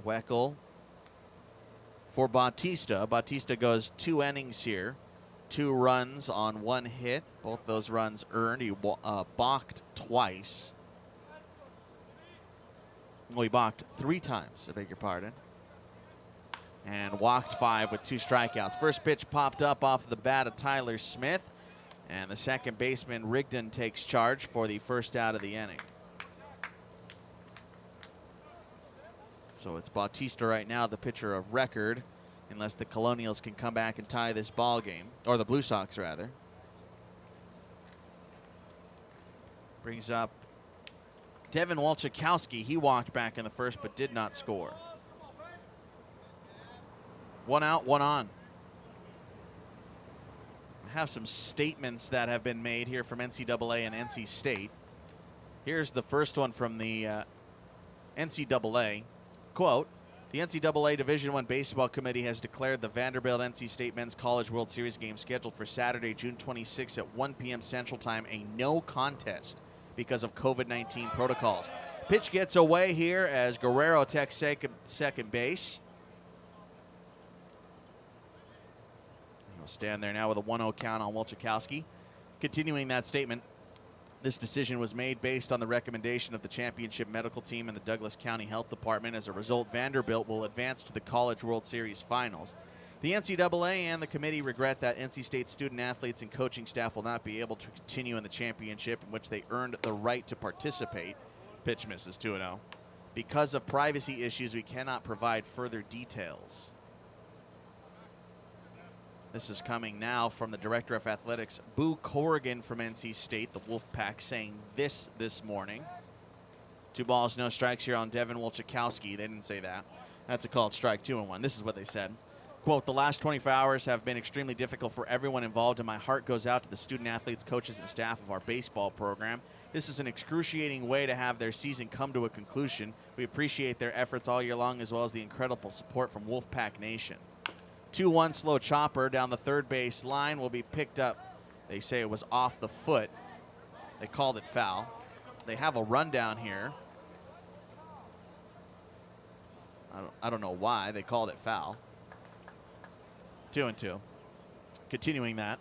Weckel for Bautista. Bautista goes 2 innings here. 2 runs on 1 hit. Both those runs earned. He balked twice. Well, he balked 3 times, I beg your pardon. And walked 5 with 2 strikeouts. First pitch popped up off the bat of Tyler Smith. And the second baseman, Rigdon, takes charge for the first out of the inning. So it's Bautista right now, the pitcher of record, unless the Colonials can come back and tie this ball game, or the Blue Sox, rather. Brings up Devin Walczykowski. He walked back in the first but did not score. 1 out, 1 on. I have some statements that have been made here from NCAA and NC State. Here's the first one from the NCAA. Quote, the NCAA Division I Baseball Committee has declared the Vanderbilt NC State Men's College World Series game scheduled for Saturday, June 26 at 1 p.m. Central Time a no contest because of COVID-19 protocols. Pitch gets away here as Guerrero takes second base. He'll stand there now with a 1-0 count on Walczykowski. Continuing that statement, this decision was made based on the recommendation of the championship medical team and the Douglas County Health Department. As a result, Vanderbilt will advance to the College World Series finals. The NCAA and the committee regret that NC State student athletes and coaching staff will not be able to continue in the championship in which they earned the right to participate. Pitch misses 2-0. Because of privacy issues, we cannot provide further details. This is coming now from the Director of Athletics, Boo Corrigan from NC State, the Wolfpack, saying this morning. 2 balls, no strikes here on Devin Walczykowski. They didn't say that. That's a called strike, 2-1. This is what they said. Quote, the last 24 hours have been extremely difficult for everyone involved, and my heart goes out to the student athletes, coaches, and staff of our baseball program. This is an excruciating way to have their season come to a conclusion. We appreciate their efforts all year long, as well as the incredible support from Wolfpack Nation. 2-1 slow chopper down the third base line will be picked up. They say it was off the foot. They called it foul. They have a rundown here. I don't know why they called it foul. 2-2. Continuing that.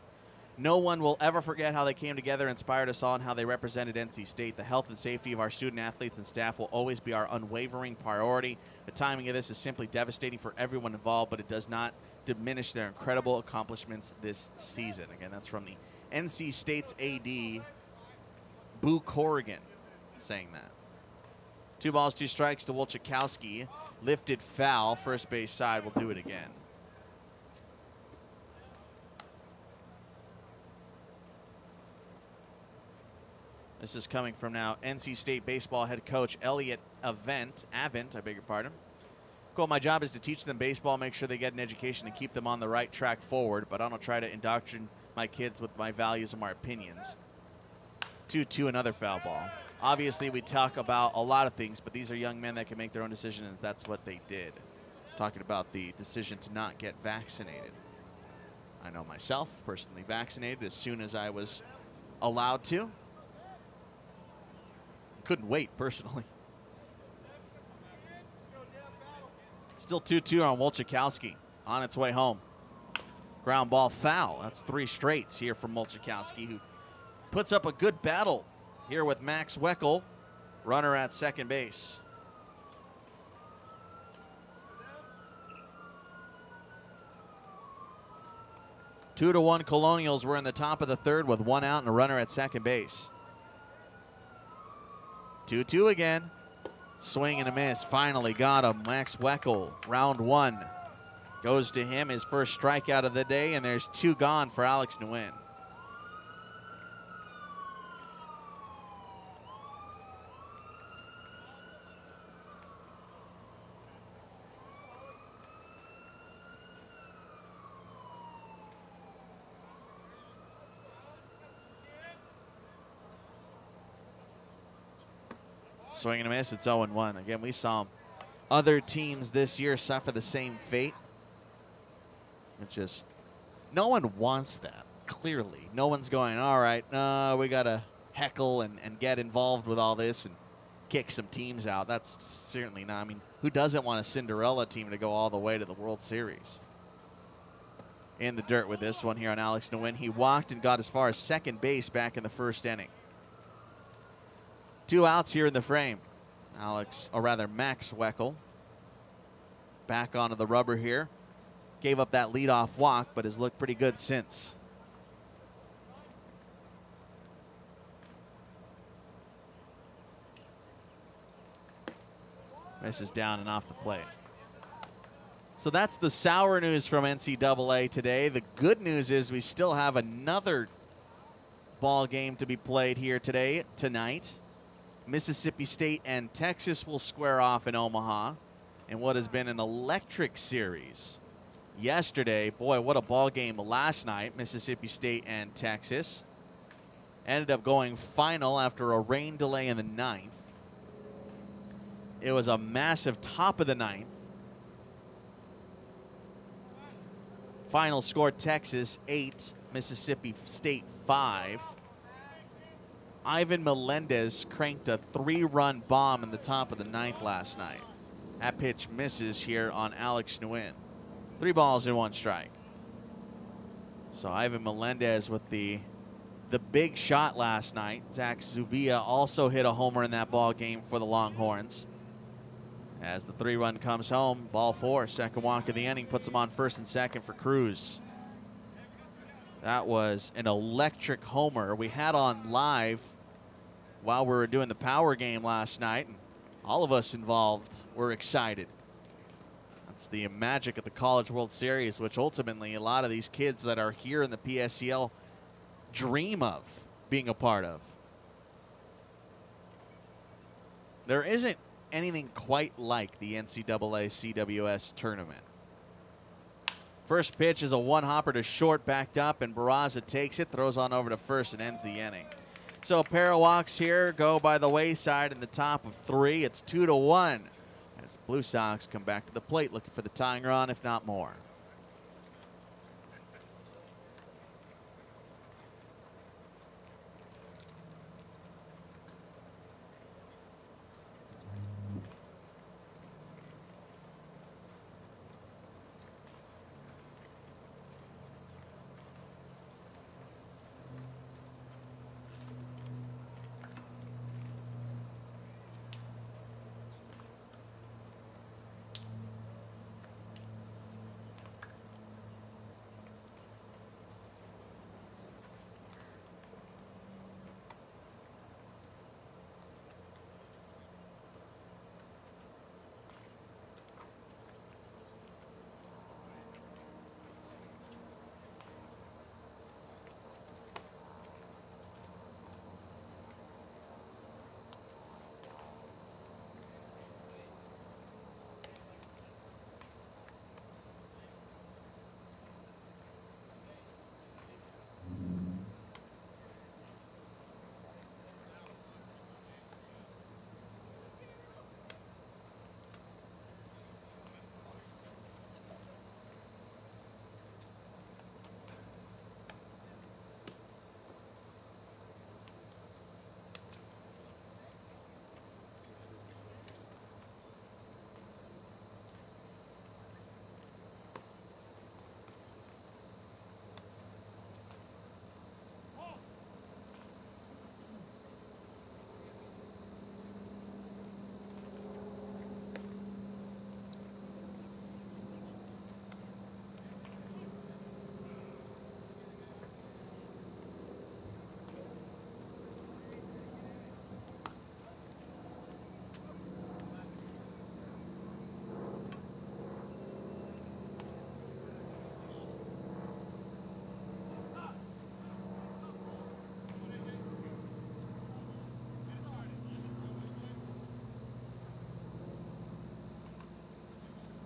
No one will ever forget how they came together, inspired us all, and how they represented NC State. The health and safety of our student athletes and staff will always be our unwavering priority. The timing of this is simply devastating for everyone involved, but it does not diminish their incredible accomplishments this season. Again, that's from the NC State's AD, Boo Corrigan, saying that. 2 balls, 2 strikes to Walczykowski. Lifted foul, first base side will do it again. This is coming from now NC State baseball head coach Elliot Avent, I beg your pardon. Quote, my job is to teach them baseball, make sure they get an education and keep them on the right track forward, but I don't try to indoctrinate my kids with my values and my opinions. 2-2, another foul ball. Obviously, we talk about a lot of things, but these are young men that can make their own decisions, and that's what they did. Talking about the decision to not get vaccinated. I know myself, personally vaccinated as soon as I was allowed to. Couldn't wait, personally. Still 2-2 on Wolchakowski on its way home. Ground ball foul. That's 3 straights here from Wolchakowski, who puts up a good battle here with Max Weckel, runner at second base. Two to one Colonials were in the top of the third with 1 out and a runner at second base. 2-2 again. Swing and a miss. Finally got him. Max Weckel, round 1. Goes to him, his first strikeout of the day, and there's 2 gone for Alex Nguyen. Swing and a miss, it's 0-1. Again, we saw other teams this year suffer the same fate. It's just, no one wants that, clearly. No one's going, all right, we got to heckle and get involved with all this and kick some teams out. That's certainly not. I mean, who doesn't want a Cinderella team to go all the way to the World Series? In the dirt with this one here on Alex Nguyen. He walked and got as far as second base back in the first inning. 2 outs here in the frame. Max Weckel back onto the rubber here. Gave up that leadoff walk, but has looked pretty good since. Misses down and off the plate. So that's the sour news from NCAA today. The good news is we still have another ball game to be played here tonight. Mississippi State and Texas will square off in Omaha in what has been an electric series. Yesterday, boy, what a ball game last night, Mississippi State and Texas. Ended up going final after a rain delay in the 9th. It was a massive top of the 9th. Final score, Texas 8, Mississippi State 5. Ivan Melendez cranked a 3-run bomb in the top of the 9th last night. That pitch misses here on Alex Nguyen. 3 balls and 1 strike. So Ivan Melendez with the big shot last night. Zach Zubia also hit a homer in that ball game for the Longhorns. As the 3-run comes home, ball 4, second walk of the inning, puts him on first and second for Cruz. That was an electric homer. We had on live while we were doing the power game last night. And all of us involved were excited. That's the magic of the College World Series, which ultimately a lot of these kids that are here in the PSCL dream of being a part of. There isn't anything quite like the NCAA CWS tournament. First pitch is a 1-hopper to short, backed up, and Barraza takes it, throws on over to first, and ends the inning. So a pair of walks here go by the wayside in the top of 3. It's 2-1 as the Blue Sox come back to the plate looking for the tying run, if not more.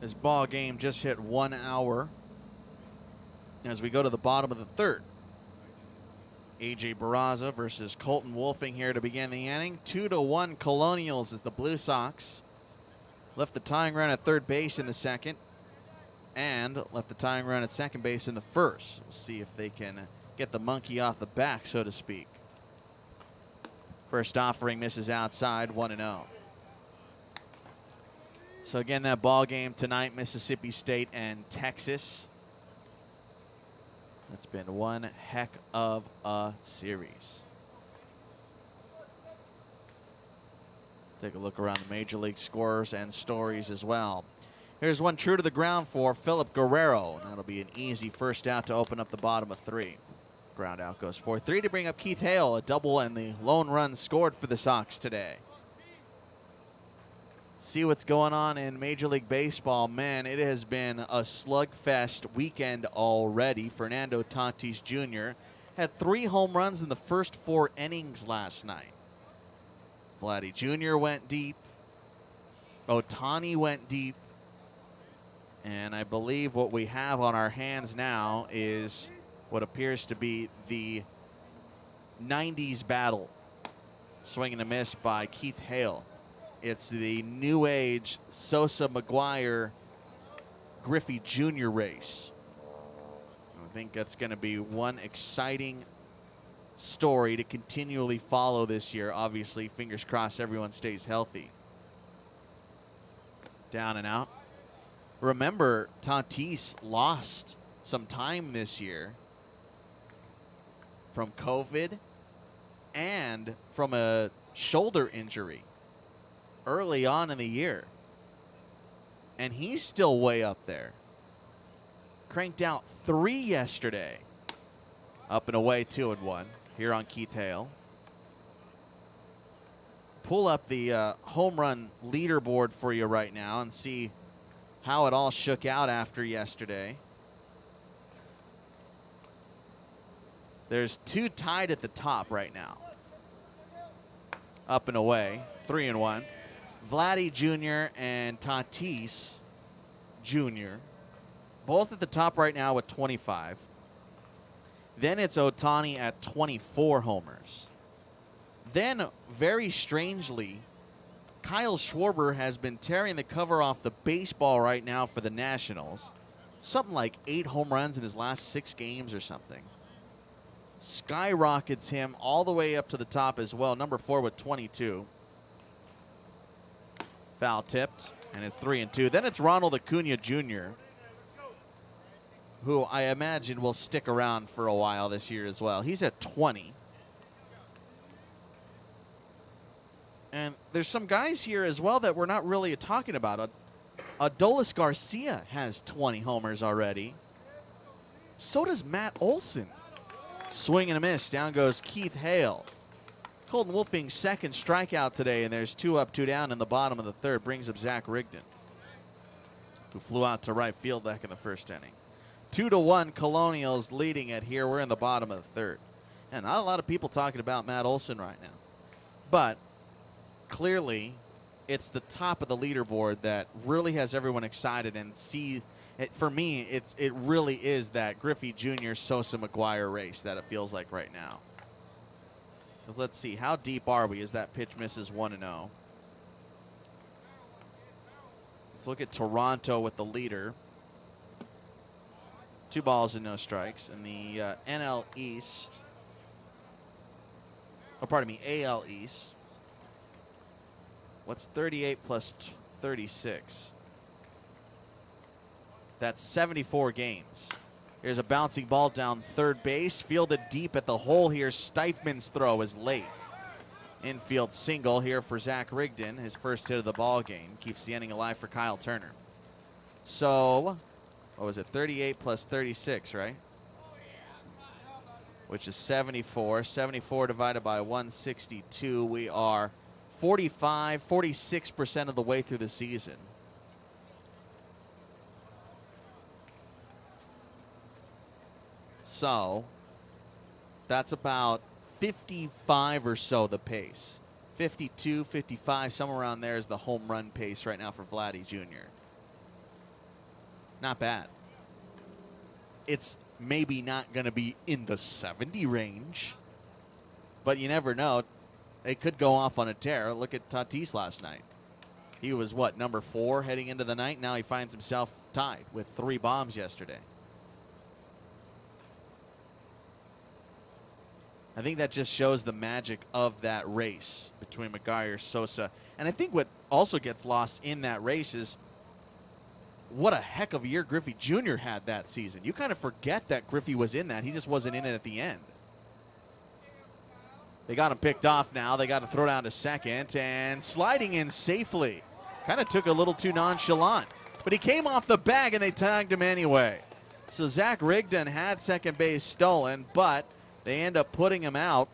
This ball game just hit 1 hour as we go to the bottom of the third. AJ Barraza versus Colton Wolfing here to begin the inning. 2-1 Colonials as the Blue Sox left the tying run at third base in the second and left the tying run at second base in the first. We'll see if they can get the monkey off the back, so to speak. First offering misses outside, 1-0. So again, that ball game tonight, Mississippi State and Texas. It's been one heck of a series. Take a look around the Major League scores and stories as well. Here's one true to the ground for Philip Guerrero. That'll be an easy first out to open up the bottom of 3. Ground out goes 4-3 to bring up Keith Hale. A double and the lone run scored for the Sox today. See what's going on in Major League Baseball. Man, it has been a slugfest weekend already. Fernando Tatis Jr. had 3 home runs in the first 4 innings last night. Vladdy Jr. went deep. Ohtani went deep. And I believe what we have on our hands now is what appears to be the 90s battle. Swing and a miss by Keith Hale. It's the new age Sosa McGuire Griffey Jr. race. I think that's going to be one exciting story to continually follow this year. Obviously, fingers crossed everyone stays healthy. Down and out. Remember, Tatis lost some time this year from COVID and from a shoulder injury early on in the year. And he's still way up there. Cranked out 3 yesterday. Up and away, 2-1 here on Keith Hale. Pull up the home run leaderboard for you right now and see how it all shook out after yesterday. There's 2 tied at the top right now. Up and away, 3-1. Vladdy Jr. and Tatis Jr. both at the top right now with 25. Then it's Ohtani at 24 homers. Then, very strangely, Kyle Schwarber has been tearing the cover off the baseball right now for the Nationals. Something like 8 home runs in his last 6 games or something. Skyrockets him all the way up to the top as well. Number 4 with 22. Foul tipped, and it's 3-2. Then it's Ronald Acuna Jr., who I imagine will stick around for a while this year as well. He's at 20. And there's some guys here as well that we're not really talking about. Adolis Garcia has 20 homers already. So does Matt Olson. Swing and a miss. Down goes Keith Hale. Colton Wolfing's second strikeout today, and there's 2 up, 2 down in the bottom of the third. Brings up Zach Rigdon, who flew out to right field back in the first inning. 2-1 Colonials leading it here. We're in the bottom of the third. And not a lot of people talking about Matt Olson right now. But clearly, it's the top of the leaderboard that really has everyone excited and sees it. For me, it really is that Griffey Jr. Sosa McGuire race that it feels like right now. Let's see, how deep are we as that pitch misses 1-0. Let's look at Toronto with the leader. 2 balls and no strikes. In the NL East, AL East. What's 38 plus 36? That's 74 games. Here's a bouncing ball down third base. Fielded deep at the hole here. Steifman's throw is late. Infield single here for Zach Rigdon. His first hit of the ball game. Keeps the inning alive for Kyle Turner. So, what was it? 38 plus 36, right? Which is 74. 74 divided by 162. We are 46% of the way through the season. So that's about 55 or so the pace. 52, 55, somewhere around there is the home run pace right now for Vladdy Jr. Not bad. It's maybe not going to be in the 70 range, but you never know. It could go off on a tear. Look at Tatis last night. He was, what, number 4 heading into the night? Now he finds himself tied with 3 bombs yesterday. I think that just shows the magic of that race between McGuire, Sosa. And I think what also gets lost in that race is what a heck of a year Griffey Jr. had that season. You kind of forget that Griffey was in that. He just wasn't in it at the end. They got him picked off now. They got to throw down to second. And sliding in safely. Kind of took a little too nonchalant. But he came off the bag, and they tagged him anyway. So Zach Rigdon had second base stolen, but they end up putting him out.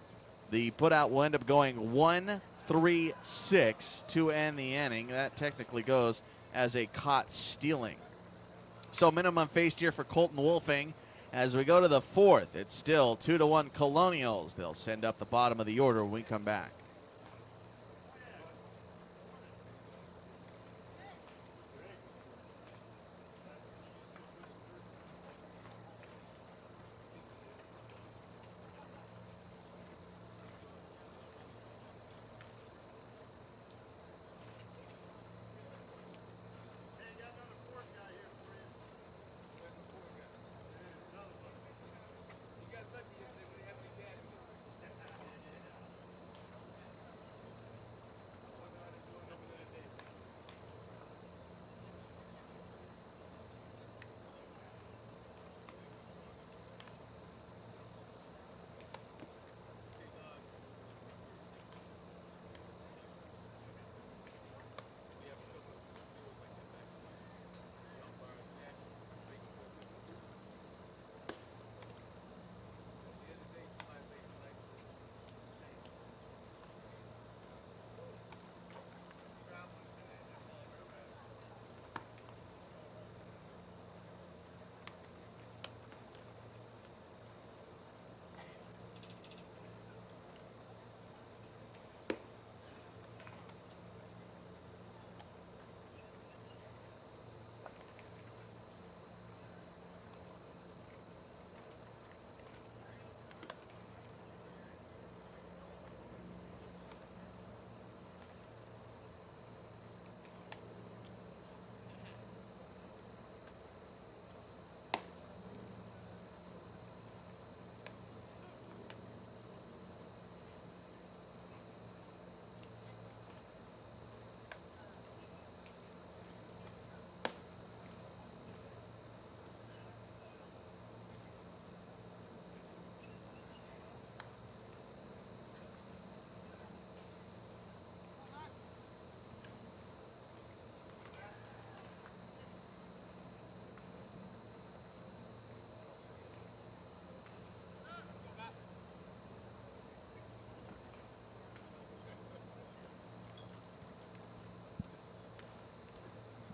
The putout will end up going 1-3-6 to end the inning. That technically goes as a caught stealing. So minimum faced here for Colton Wolfing. As we go to the 4th, it's still 2-1 Colonials. They'll send up the bottom of the order when we come back.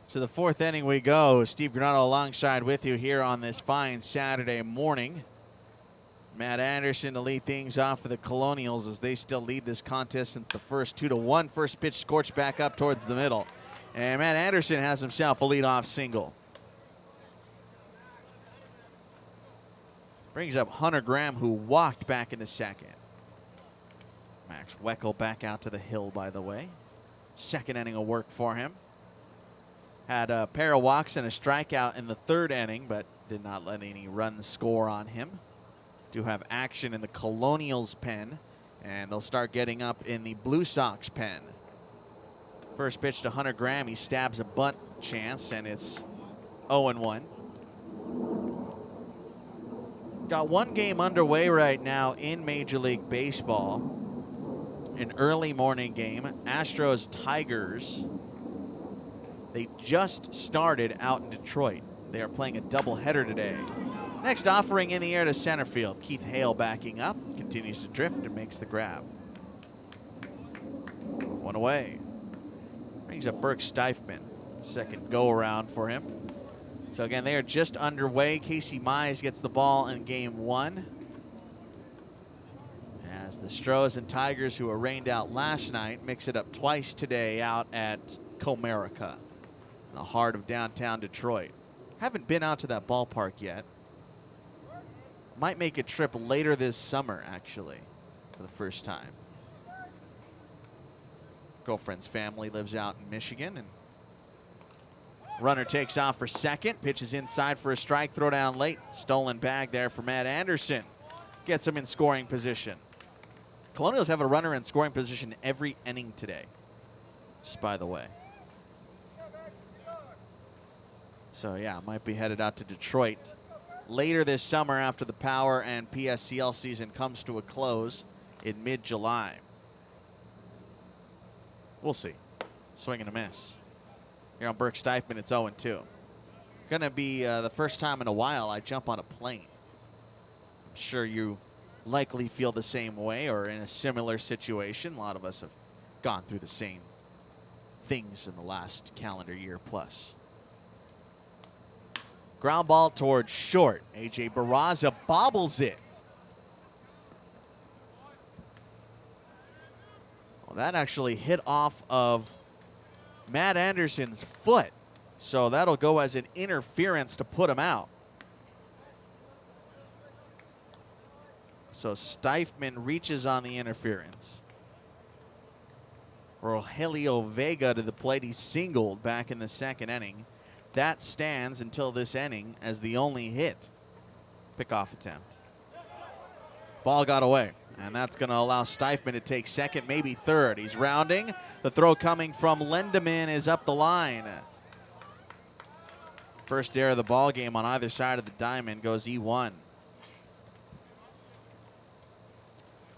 To the 4th inning we go. Steve Granado alongside with you here on this fine Saturday morning. Matt Anderson to lead things off for the Colonials as they still lead this contest since the first 2-1. First pitch scorched back up towards the middle. And Matt Anderson has himself a leadoff single. Brings up Hunter Graham, who walked back in the second. Max Weckel back out to the hill, by the way. Second inning of work for him. Had a pair of walks and a strikeout in the 3rd inning, but did not let any runs score on him. Do have action in the Colonials pen, and they'll start getting up in the Blue Sox pen. First pitch to Hunter Graham. He stabs a bunt chance, and it's 0-1. Got one game underway right now in Major League Baseball. An early morning game. Astros-Tigers. They just started out in Detroit. They are playing a doubleheader today. Next offering in the air to center field. Keith Hale backing up. Continues to drift and makes the grab. One away. Brings up Burke Steifman. Second go around for him. So again, they are just underway. Casey Mize gets the ball in game 1. As the Stros and Tigers, who were rained out last night, mix it up twice today out at Comerica, the heart of downtown Detroit. Haven't been out to that ballpark yet. Might make a trip later this summer, actually, for the first time. Girlfriend's family lives out in Michigan, and runner takes off for second. Pitches inside for a strike. Throw down late. Stolen bag there for Matt Anderson. Gets him in scoring position. Colonials have a runner in scoring position every inning today, just by the way. So, yeah, might be headed out to Detroit later this summer after the Power and PSCL season comes to a close in mid-July. We'll see. Swing and a miss. Here on Burke Steifman, it's 0-2. Going to be the first time in a while I jump on a plane. I'm sure you likely feel the same way or in a similar situation. A lot of us have gone through the same things in the last calendar year plus. Ground ball towards short. A.J. Barraza bobbles it. Well, that actually hit off of Matt Anderson's foot. So that'll go as an interference to put him out. So Steifman reaches on the interference. Rogelio Vega to the plate. He singled back in the second inning. That stands until this inning as the only hit. Pickoff attempt. Ball got away, and that's going to allow Steifman to take second, maybe third. He's rounding. The throw coming from Lindemann is up the line. First error of the ball game on either side of the diamond goes E1.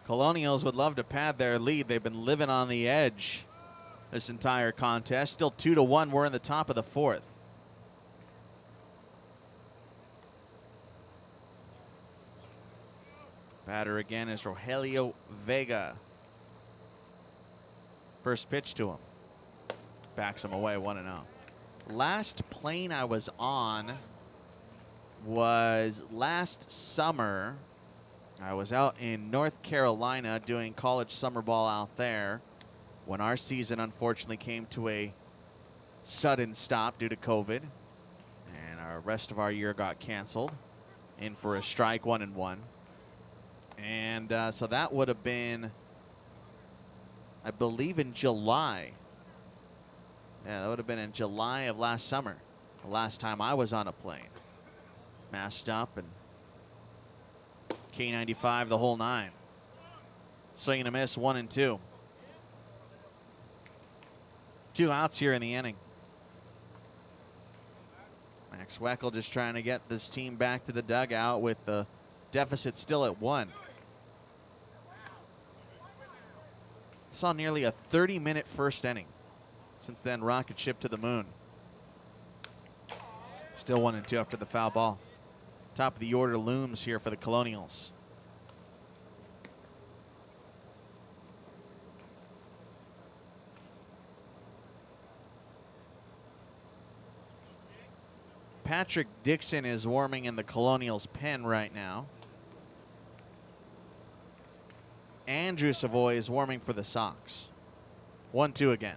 Colonials would love to pad their lead. They've been living on the edge this entire contest. Still 2-1. We're in the top of the fourth. Batter again is Rogelio Vega. First pitch to him. Backs him away 1-0. Last plane I was on was last summer. I was out in North Carolina doing college summer ball out there when our season unfortunately came to a sudden stop due to COVID. And our rest of our year got canceled. In for a strike, 1-1. And so that would have been, I believe, in July. Yeah, that would have been in July of last summer, the last time I was on a plane. Masked up and K95 the whole nine. Swing and a miss, 1-2. 2 outs here in the inning. Max Weckel just trying to get this team back to the dugout with the deficit still at 1. Saw nearly a 30-minute first inning. Since then, rocket ship to the moon. Still 1-2 after the foul ball. Top of the order looms here for the Colonials. Patrick Dixon is warming in the Colonials pen right now. Andrew Savoy is warming for the Sox. 1-2 again.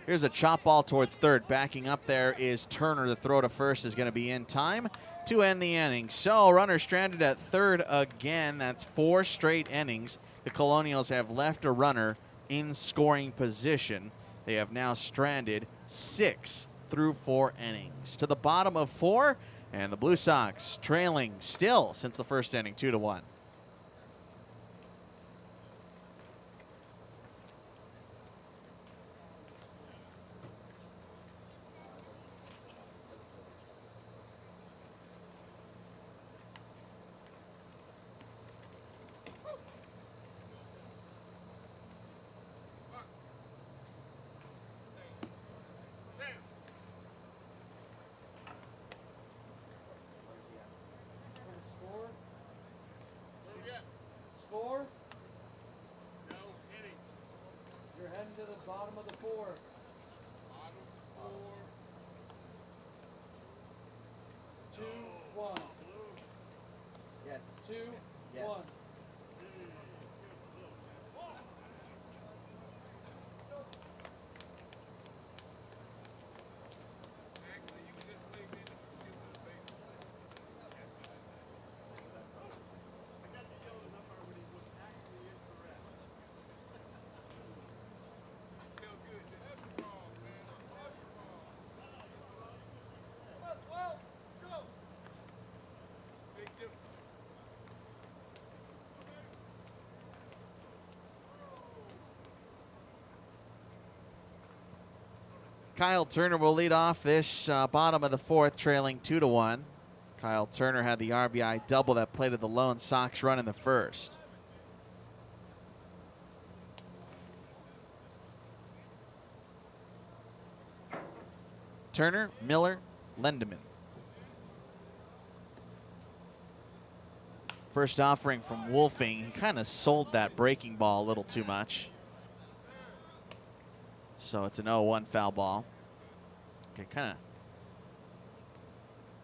Here's a chop ball towards third. Backing up there is Turner. The throw to first is going to be in time to end the inning. So runner stranded at third again. That's 4 straight innings. The Colonials have left a runner in scoring position. They have now stranded 6 through 4 innings. To the bottom of 4, and the Blue Sox trailing still since the first inning, 2-1.
Score? No, hitting. You're heading to the bottom of the 4. Bottom 4. 2-1. Yes. 2-1. Yes. Actually, you can just leave me
Kyle Turner will lead off this bottom of the fourth, trailing 2-1. Kyle Turner had the RBI double that plated the lone Sox run in the first. Turner, Miller, Lendeman. First offering from Wolfing. He kind of sold that breaking ball a little too much. So it's an 0-1 foul ball. Okay, kind of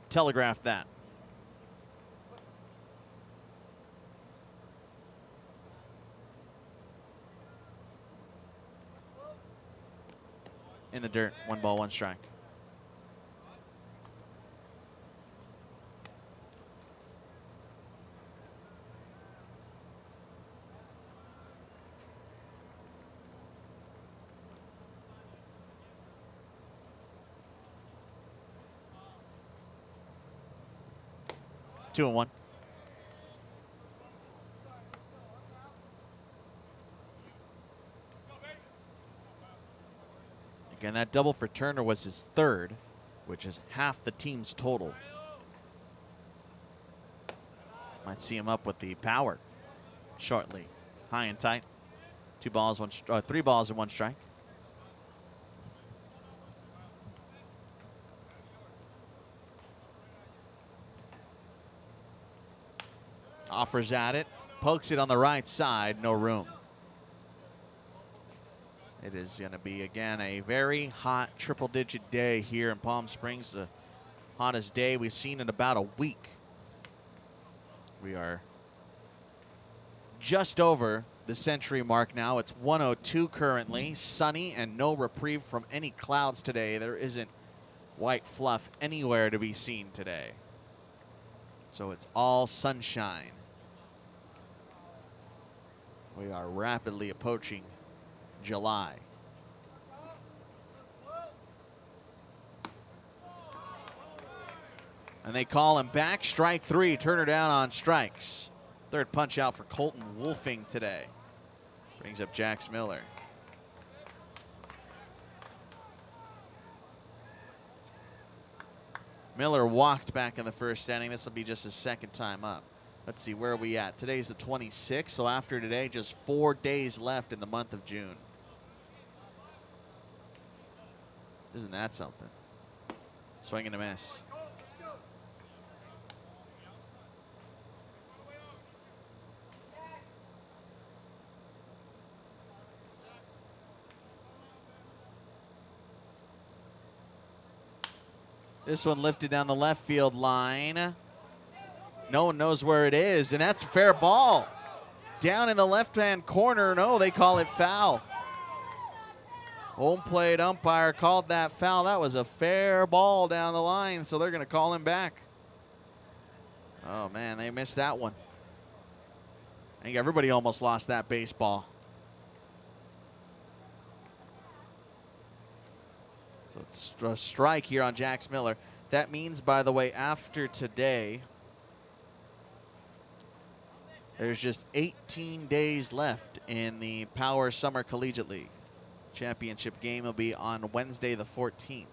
telegraphed that. In the dirt, 1 ball, 1 strike. Two and 1. Again, that double for Turner was his third, which is half the team's total. Might see him up with the power shortly. High and tight. 3 balls and 1 strike. Offers at it, pokes it on the right side, no room. It is going to be, again, a very hot triple-digit day here in Palm Springs. The hottest day we've seen in about a week. We are just over the century mark now. It's 102 currently, sunny and no reprieve from any clouds today. There isn't white fluff anywhere to be seen today. So it's all sunshine. We are rapidly approaching July. And they call him back. Strike 3. Turner down on strikes. Third punch out for Colton Wolfing today. Brings up Jax Miller. Miller walked back in the first inning. This will be just his second time up. Let's see, where are we at? Today's the 26th, so after today, just 4 days left in the month of June. Isn't that something? Swing and a miss. This one lifted down the left field line. No one knows where it is, and that's a fair ball. Down in the left-hand corner, no, they call it foul. Home plate umpire called that foul. That was a fair ball down the line, so they're going to call him back. Oh, man, they missed that one. I think everybody almost lost that baseball. So it's a strike here on Jax Miller. That means, by the way, after today, there's just 18 days left in the Power Summer Collegiate League. Championship game will be on Wednesday the 14th.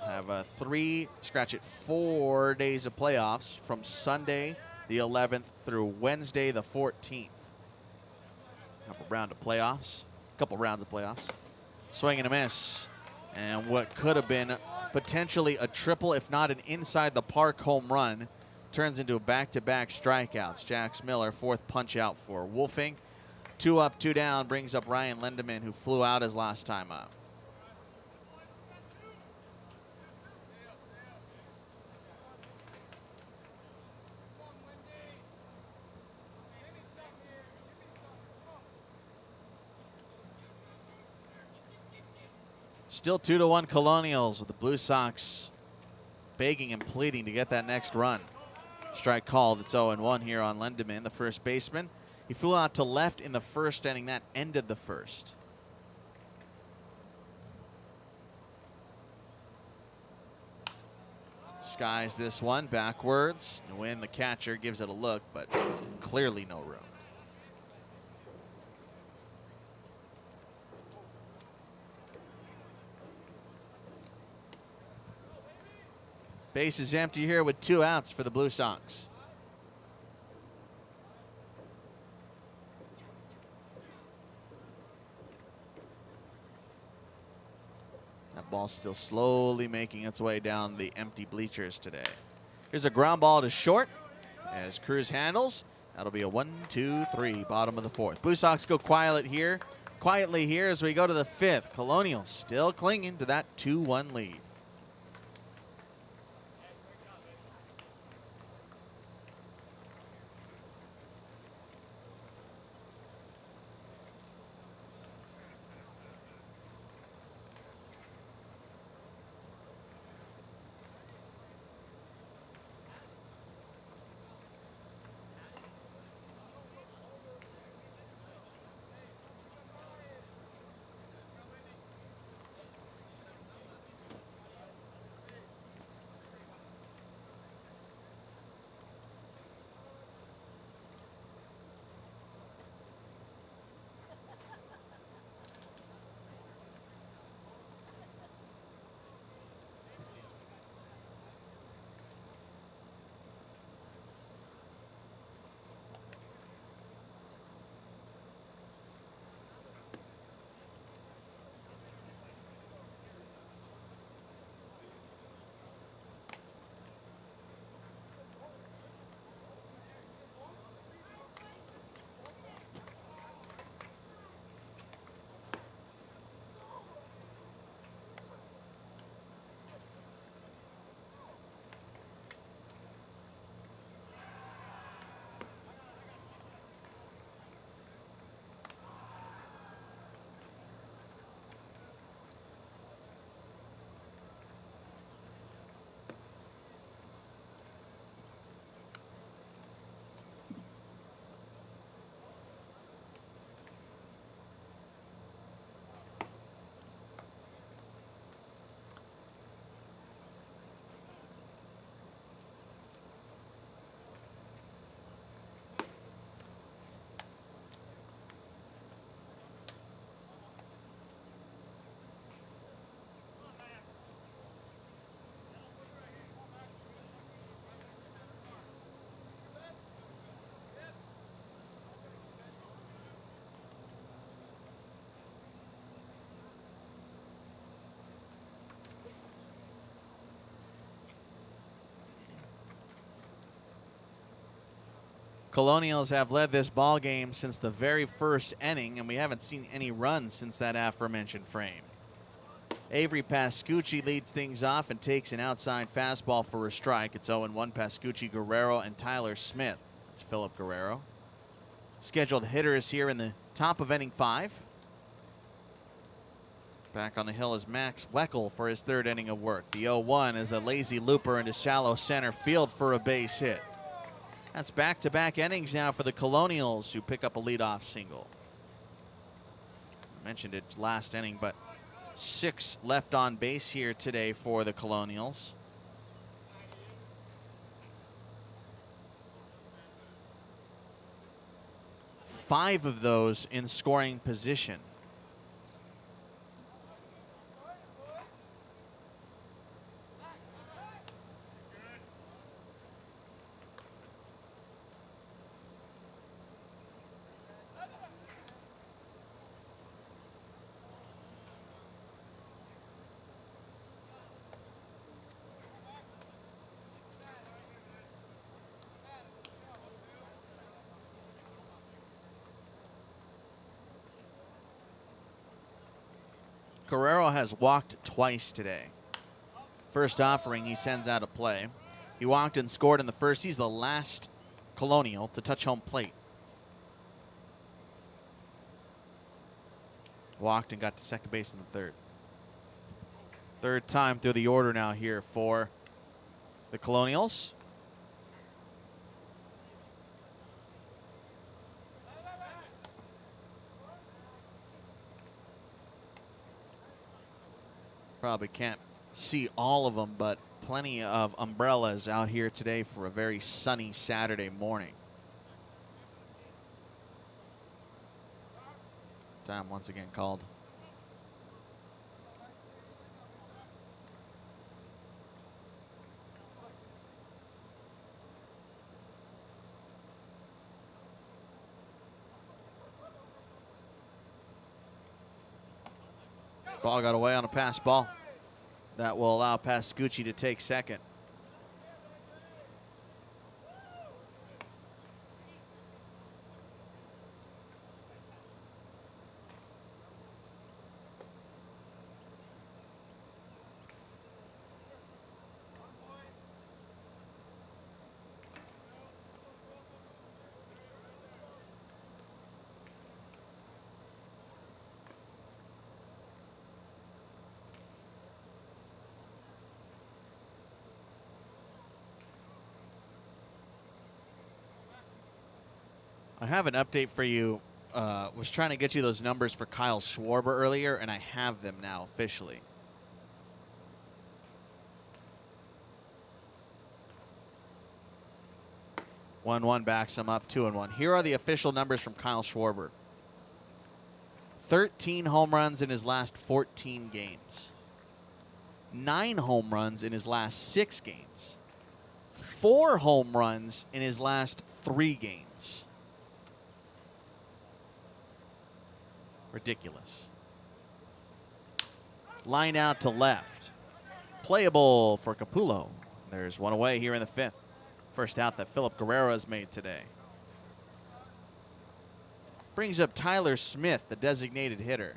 Have 4 days of playoffs from Sunday the 11th through Wednesday the 14th. Couple rounds of playoffs. Swing and a miss. And what could have been potentially a triple, if not an inside the park home run, turns into a back-to-back strikeouts. Jax Miller, 4th punch out for Wolfing. 2 up, 2 down brings up Ryan Lendeman, who flew out his last time up. Still 2-1 Colonials, with the Blue Sox begging and pleading to get that next run. Strike called. It's 0-1 here on Lendeman, the first baseman. He flew out to left in the first inning. That ended the first. Skies this one backwards. Nguyen, the catcher, gives it a look, but clearly no room. Base is empty here with 2 outs for the Blue Sox. That ball's still slowly making its way down the empty bleachers today. Here's a ground ball to short as Cruz handles. That'll be a 1-2-3, bottom of the 4th. Blue Sox go quietly here as we go to the 5th. Colonials still clinging to that 2-1 lead. Colonials have led this ball game since the very first inning, and we haven't seen any runs since that aforementioned frame. Avery Pascucci leads things off and takes an outside fastball for a strike. It's 0-1. Pascucci, Guerrero, and Tyler Smith. That's Philip Guerrero. Scheduled hitters here in the top of inning 5. Back on the hill is Max Weckel for his 3rd inning of work. The 0-1 is a lazy looper into shallow center field for a base hit. That's back-to-back innings now for the Colonials, who pick up a leadoff single. I mentioned it last inning, but 6 left on base here today for the Colonials. Five of those in scoring position. Guerrero has walked twice today. First offering, he sends out a play. He walked and scored in the first. He's the last Colonial to touch home plate. Walked and got to second base in the 3rd. 3rd time through the order now here for the Colonials. Probably can't see all of them, but plenty of umbrellas out here today for a very sunny Saturday morning. Time once again called. Ball got away on a pass ball. That will allow Pascucci to take second. I have an update for you. Was trying to get you those numbers for Kyle Schwarber earlier, and I have them now officially. One backs him up, 2-1. Here are the official numbers from Kyle Schwarber. 13 home runs in his last 14 games. 9 home runs in his last 6 games. 4 home runs in his last 3 games. Ridiculous. Line out to left. Playable for Capullo. There's one away here in the 5th. First out that Philip Guerrero has made today. Brings up Tyler Smith, the designated hitter.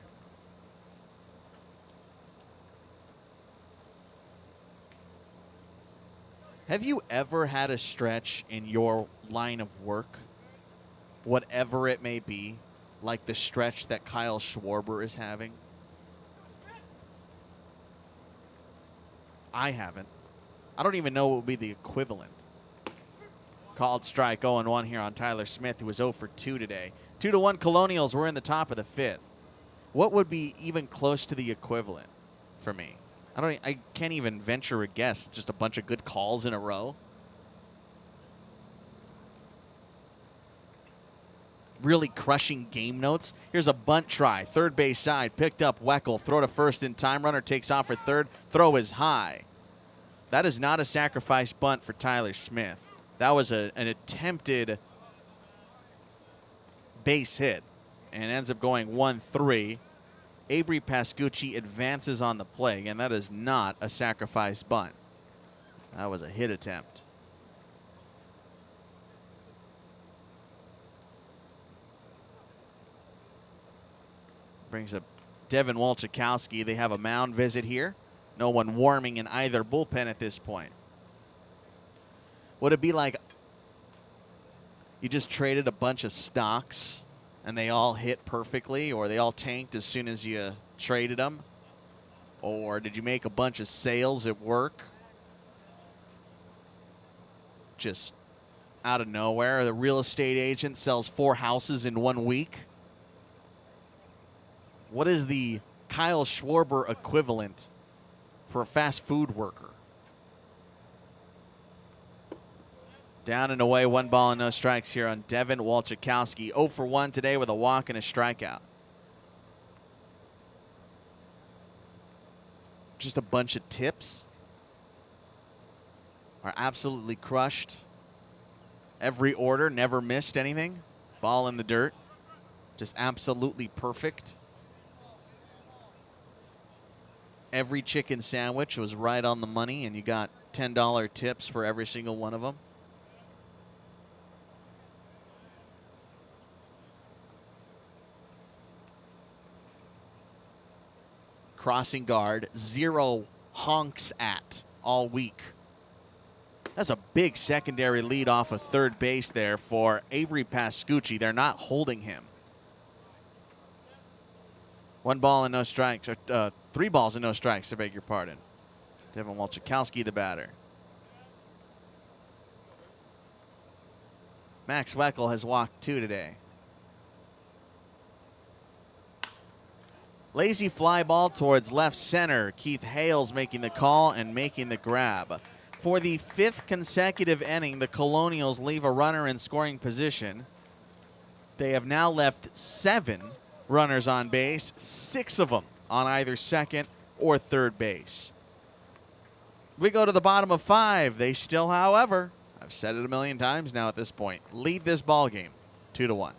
Have you ever had a stretch in your line of work, whatever it may be, like the stretch that Kyle Schwarber is having? I haven't. I don't even know what would be the equivalent. Called strike, 0-1 here on Tyler Smith, who was 0 for 2 today. 2-1 Colonials. We're in the top of the 5th. What would be even close to the equivalent for me? I can't even venture a guess. Just a bunch of good calls in a row. Really crushing game notes. Here's a bunt try. Third base side. Picked up Weckel. Throw to first in time. Runner takes off for third. Throw is high. That is not a sacrifice bunt for Tyler Smith. That was an attempted base hit and ends up going 1-3. Avery Pascucci advances on the play. Again, that is not a sacrifice bunt. That was a hit attempt. Brings up Devin Walchikowski. They have a mound visit here. No one warming in either bullpen at this point. Would it be like you just traded a bunch of stocks and they all hit perfectly, or they all tanked as soon as you traded them? Or did you make a bunch of sales at work just out of nowhere? The real estate agent sells 4 houses in 1 week. What is the Kyle Schwarber equivalent for a fast food worker? Down and away, 1 ball and no strikes here on Devin Walchikowski. 0 for 1 today with a walk and a strikeout. Just a bunch of tips. Are absolutely crushed. Every order, never missed anything. Ball in the dirt. Just absolutely perfect. Every chicken sandwich was right on the money, and you got $10 tips for every single one of them. Crossing guard, 0 honks at all week. That's a big secondary lead off of third base there for Avery Pascucci. They're not holding him. 1 ball and no strikes, or 3 balls and no strikes, I beg your pardon. Devin Walchikowski, the batter. Max Weckel has walked 2 today. Lazy fly ball towards left center. Keith Hales making the call and making the grab. For the 5th consecutive inning, the Colonials leave a runner in scoring position. They have now left 7 runners on base, 6 of them on either second or third base. We go to the bottom of 5. They still, however, I've said it a million times now at this point, lead this ball game 2-1.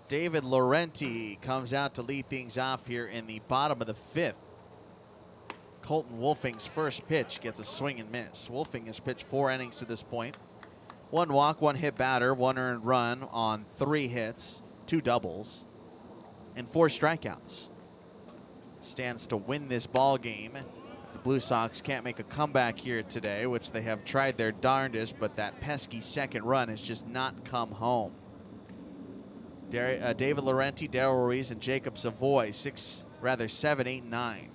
David Laurenti comes out to lead things off here in the bottom of the 5th. Colton Wolfing's first pitch gets a swing and miss. Wolfing has pitched 4 innings to this point. 1 walk, 1 hit batter, 1 earned run on 3 hits, 2 doubles, and 4 strikeouts. Stands to win this ball game. If the Blue Sox can't make a comeback here today, which they have tried their darndest, but that pesky second run has just not come home. David Laurenti, Darrell Ruiz, and Jacob Savoy, 7, 8, 9.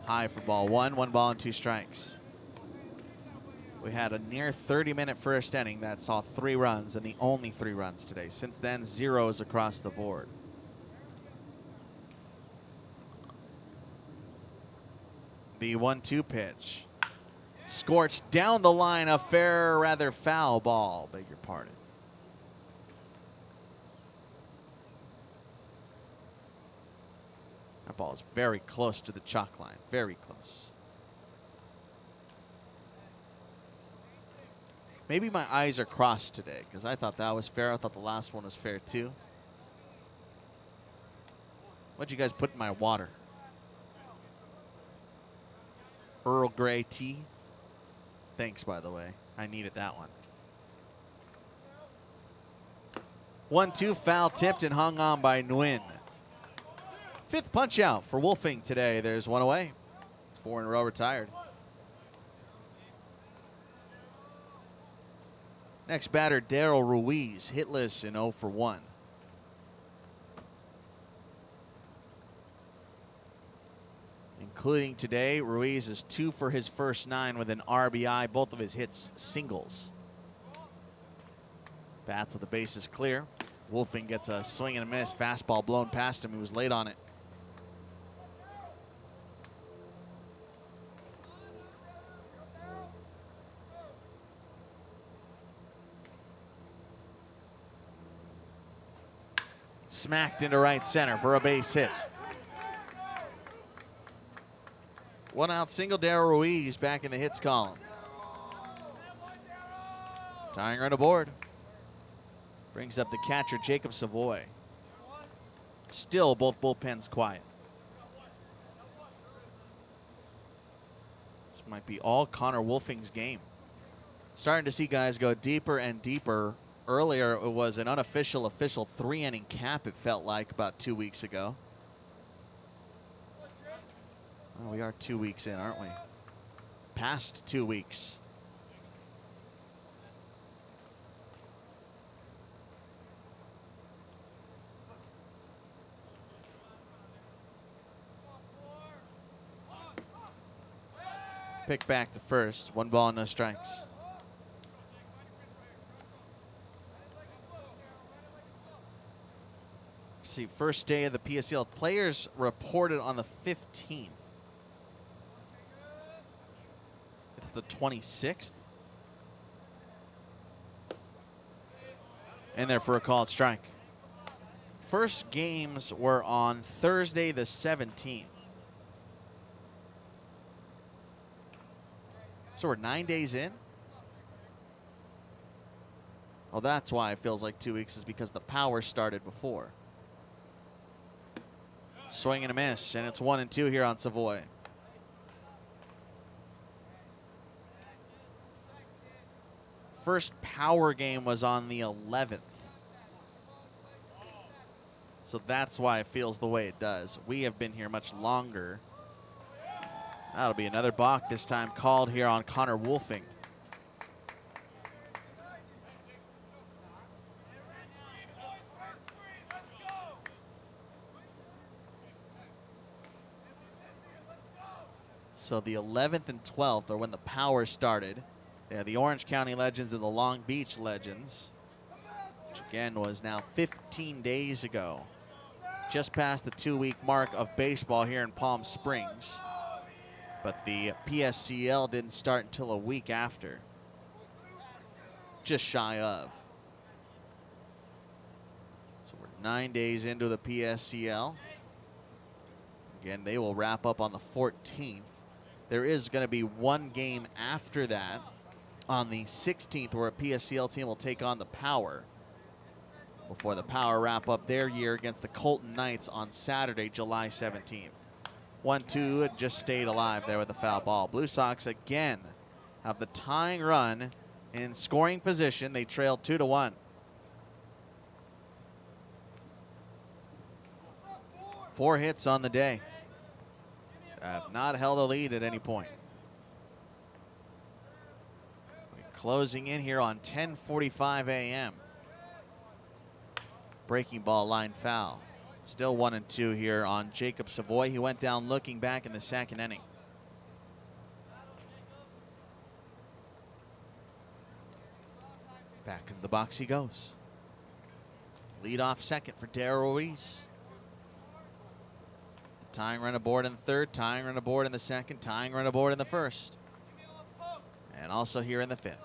High for ball 1, 1 ball and 2 strikes. We had a near 30-minute first inning that saw 3 runs, and the only 3 runs today. Since then, zeros across the board. The 1-2 pitch. Scorched down the line, a fair, rather foul ball. Beg your pardon. That ball is very close to the chalk line. Very close. Maybe my eyes are crossed today because I thought that was fair. I thought the last one was fair too. What'd you guys put in my water? Earl Grey tea. Thanks, by the way. I needed that one. 1-2 foul tipped and hung on by Nguyen. 5th punch out for Wolfing today. There's 1 away. It's 4 in a row retired. Next batter, Darrell Ruiz, hitless in 0 for 1. Including today, Ruiz is 2 for his first 9 with an RBI, both of his hits singles. Bats with the bases clear. Wolfing gets a swing and a miss. Fastball blown past him. He was late on it. Smacked into right center for a base hit. 1 out single, Darrell Ruiz back in the hits column. Tying run aboard. Brings up the catcher, Jacob Savoy. Still both bullpens quiet. This might be all Connor Wolfing's game. Starting to see guys go deeper and deeper. Earlier, it was an official 3-inning cap, it felt like, about 2 weeks ago. Well, we are 2 weeks in, aren't we? Past 2 weeks. Pick back to first. 1 ball, no strikes. See, first day of the PSCL. Players reported on the 15th. It's the 26th. In there for a called strike. First games were on Thursday the 17th. So we're 9 days in? Well, that's why it feels like 2 weeks, is because the power started before. Swing and a miss, and it's 1-2 here on Savoy. First power game was on the 11th. So that's why it feels the way it does. We have been here much longer. That'll be another balk, this time called here on Connor Wolfing. So the 11th and 12th are when the power started. They had the Orange County Legends and the Long Beach Legends, which again was now 15 days ago. Just past the 2-week mark of baseball here in Palm Springs. But the PSCL didn't start until a week after. Just shy of. So we're 9 days into the PSCL. Again, they will wrap up on the 14th. There is going to be 1 game after that on the 16th where a PSCL team will take on the Power. before the Power wrap up their year against the Colton Knights on Saturday, July 17th. 1-2 just stayed alive there with the foul ball. Blue Sox again have the tying run in scoring position. They trail 2-1. 4 hits on the day. Have not held a lead at any point. Closing in here on 10:45 a.m. Breaking ball line foul. Still 1-2 here on Jacob Savoy. He went down looking back in the second inning. Back into the box he goes. Lead off second for Darrell Ruiz. Tying run aboard in the third, tying run aboard in the second, tying run aboard in the first. And also here in the fifth.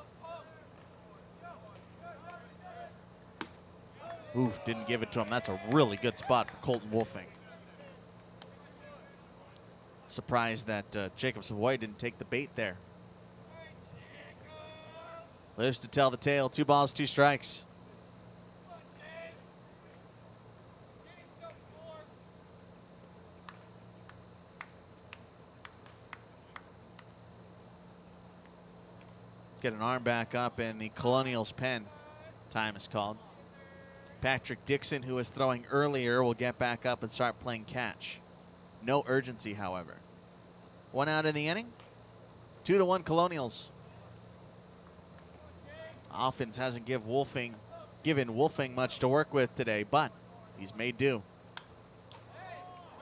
Oof, didn't give it to him. That's a really good spot for Colton Wolfing. Surprised that Jacob Savoy didn't take the bait there. Lives to tell the tale. 2 balls, 2 strikes. Get an arm back up in the Colonials pen. Time is called. Patrick Dixon, who was throwing earlier, will get back up and start playing catch. No urgency, however. 1 out in the inning. 2-1 Colonials. Offense hasn't given Wolfing much to work with today, but he's made do.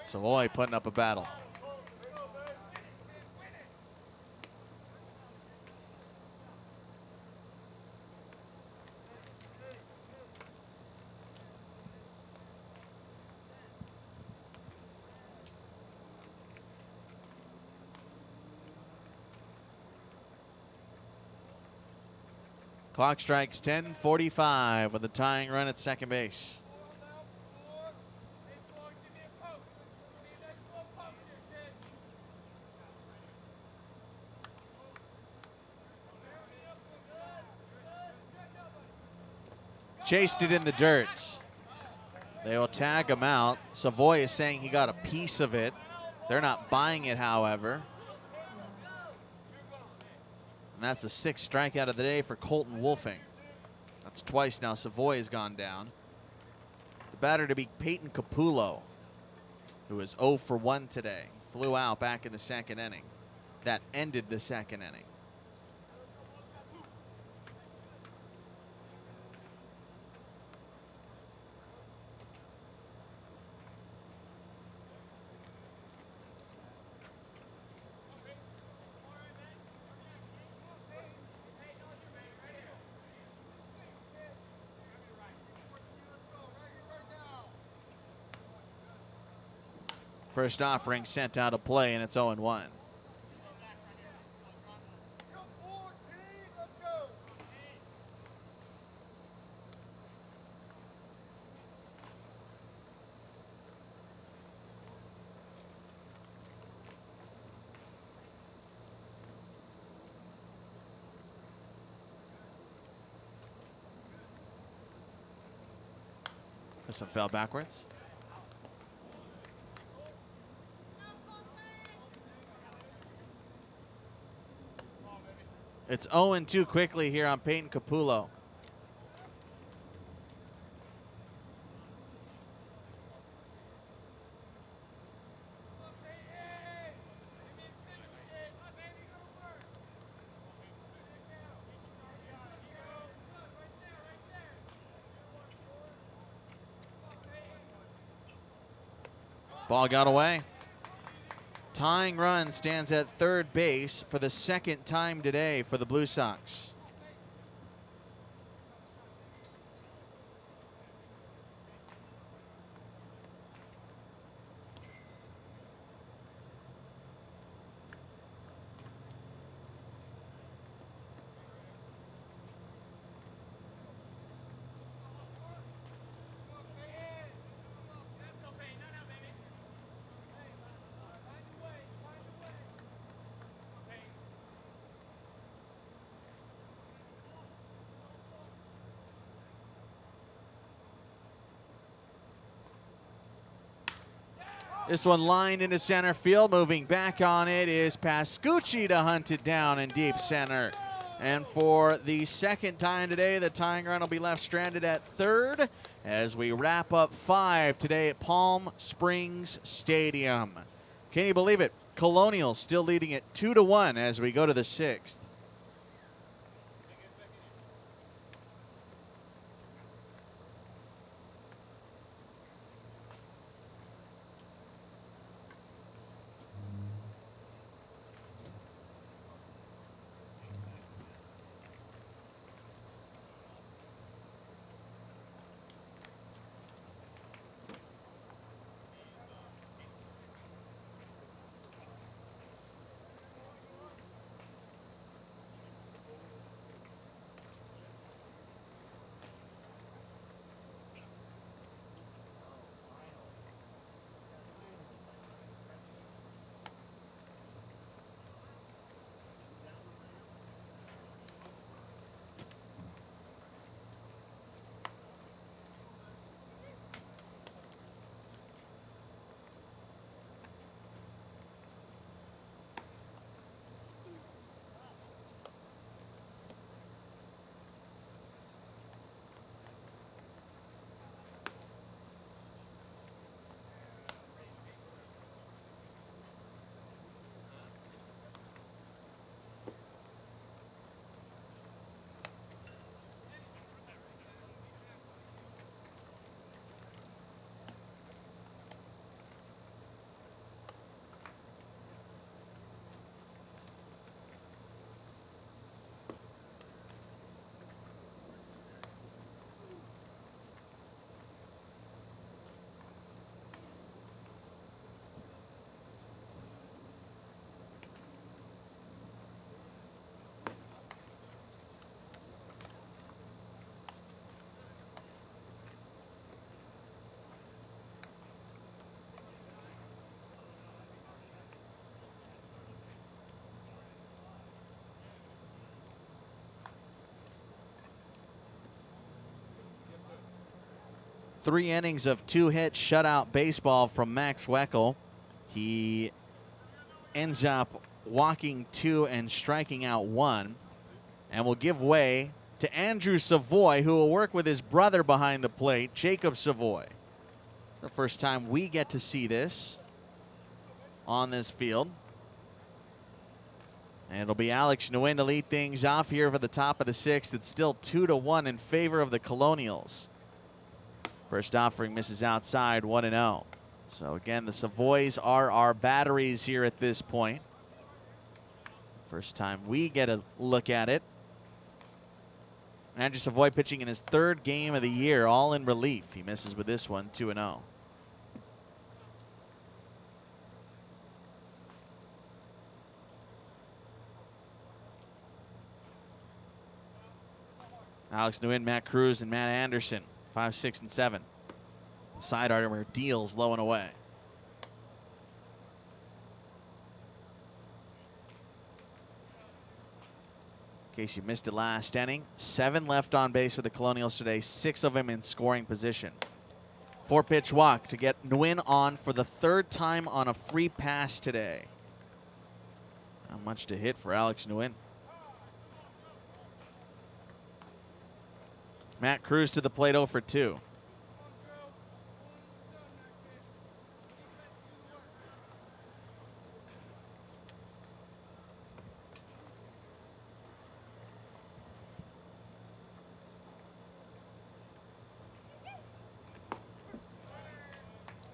Savoy putting up a battle. Clock strikes 10:45 with a tying run at second base. Chased it in the dirt. They will tag him out. Savoy is saying he got a piece of it. They're not buying it, however. And that's the 6th strikeout of the day for Colton Wolfing. That's twice now Savoy has gone down. The batter to be Peyton Capullo, who is 0 for 1 today. Flew out back in the second inning. That ended the second inning. First offering sent out of play, and it's 0-1. This one fell backwards. It's 0-2 quickly here on Peyton Capullo. Ball got away. Tying run stands at third base for the 2nd time today for the Blue Sox. This one lined into center field. Moving back on it is Pascucci to hunt it down in deep center. And for the second time today, the tying run will be left stranded at third as we wrap up 5 today at Palm Springs Stadium. Can you believe it? Colonials still leading it 2-1 as we go to the 6th. Three innings of 2-hit shutout baseball from Max Weckel. He ends up walking 2 and striking out 1, and will give way to Andrew Savoy, who will work with his brother behind the plate, Jacob Savoy. The first time we get to see this on this field. And it'll be Alex Nguyen to lead things off here for the top of the 6th. It's still 2-1 in favor of the Colonials. First offering misses outside, 1-0. So again, the Savoys are our batteries here at this point. First time we get a look at it. Andrew Savoy pitching in his 3rd game of the year, all in relief. He misses with this one, 2-0. Alex Nguyen, Matt Cruz, and Matt Anderson, 5, 6, and 7. Side armor deals low and away. In case you missed it last inning, 7 left on base for the Colonials today, 6 of them in scoring position. 4-pitch walk to get Nguyen on for the 3rd time on a free pass today. Not much to hit for Alex Nguyen. Matt Cruz to the plate, 0 for 2.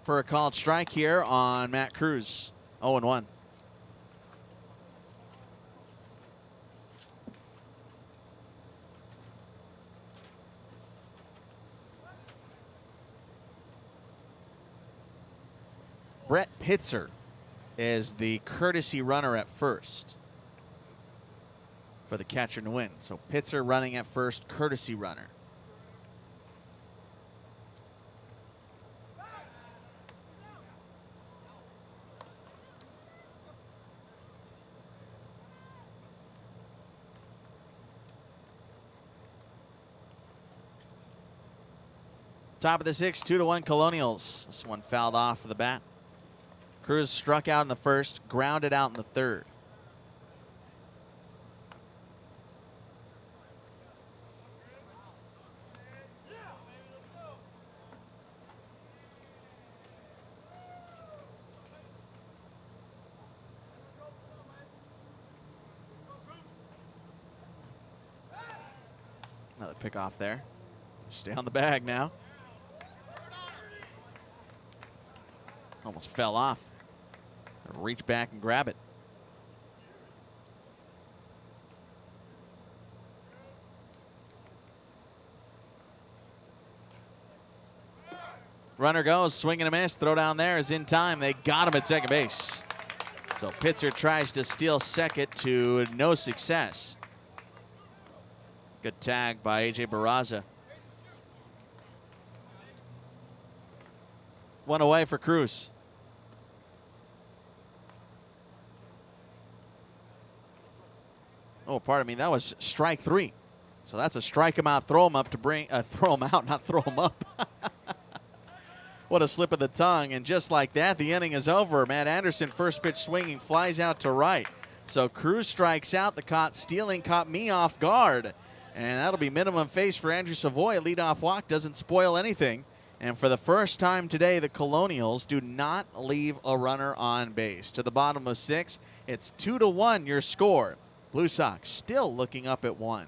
For a called strike here on Matt Cruz, 0-1. Brett Pitzer is the courtesy runner at first for the catcher Nguyen. So Pitzer running at first, courtesy runner. Top of the 6th, 2-1 Colonials. This one fouled off for the bat. Cruz struck out in the first, grounded out in the third. Another pick off there. Stay on the bag now. Almost fell off. Reach back and grab it. Runner goes, swing and a miss. Throw down there is in time. They got him at second base. So Pitzer tries to steal second to no success. Good tag by A.J. Barraza. One away for Cruz. Oh, pardon me. That was strike 3. So that's a strike him out, throw him up to bring, throw him out, not throw him up. What a slip of the tongue. And just like that, the inning is over. Matt Anderson, first pitch swinging, flies out to right. So Cruz strikes out. The caught stealing caught me off guard. And that'll be minimum face for Andrew Savoy. Leadoff walk doesn't spoil anything. And for the first time today, the Colonials do not leave a runner on base. To the bottom of 6, it's 2-1 your score. Blue Sox still looking up at 1.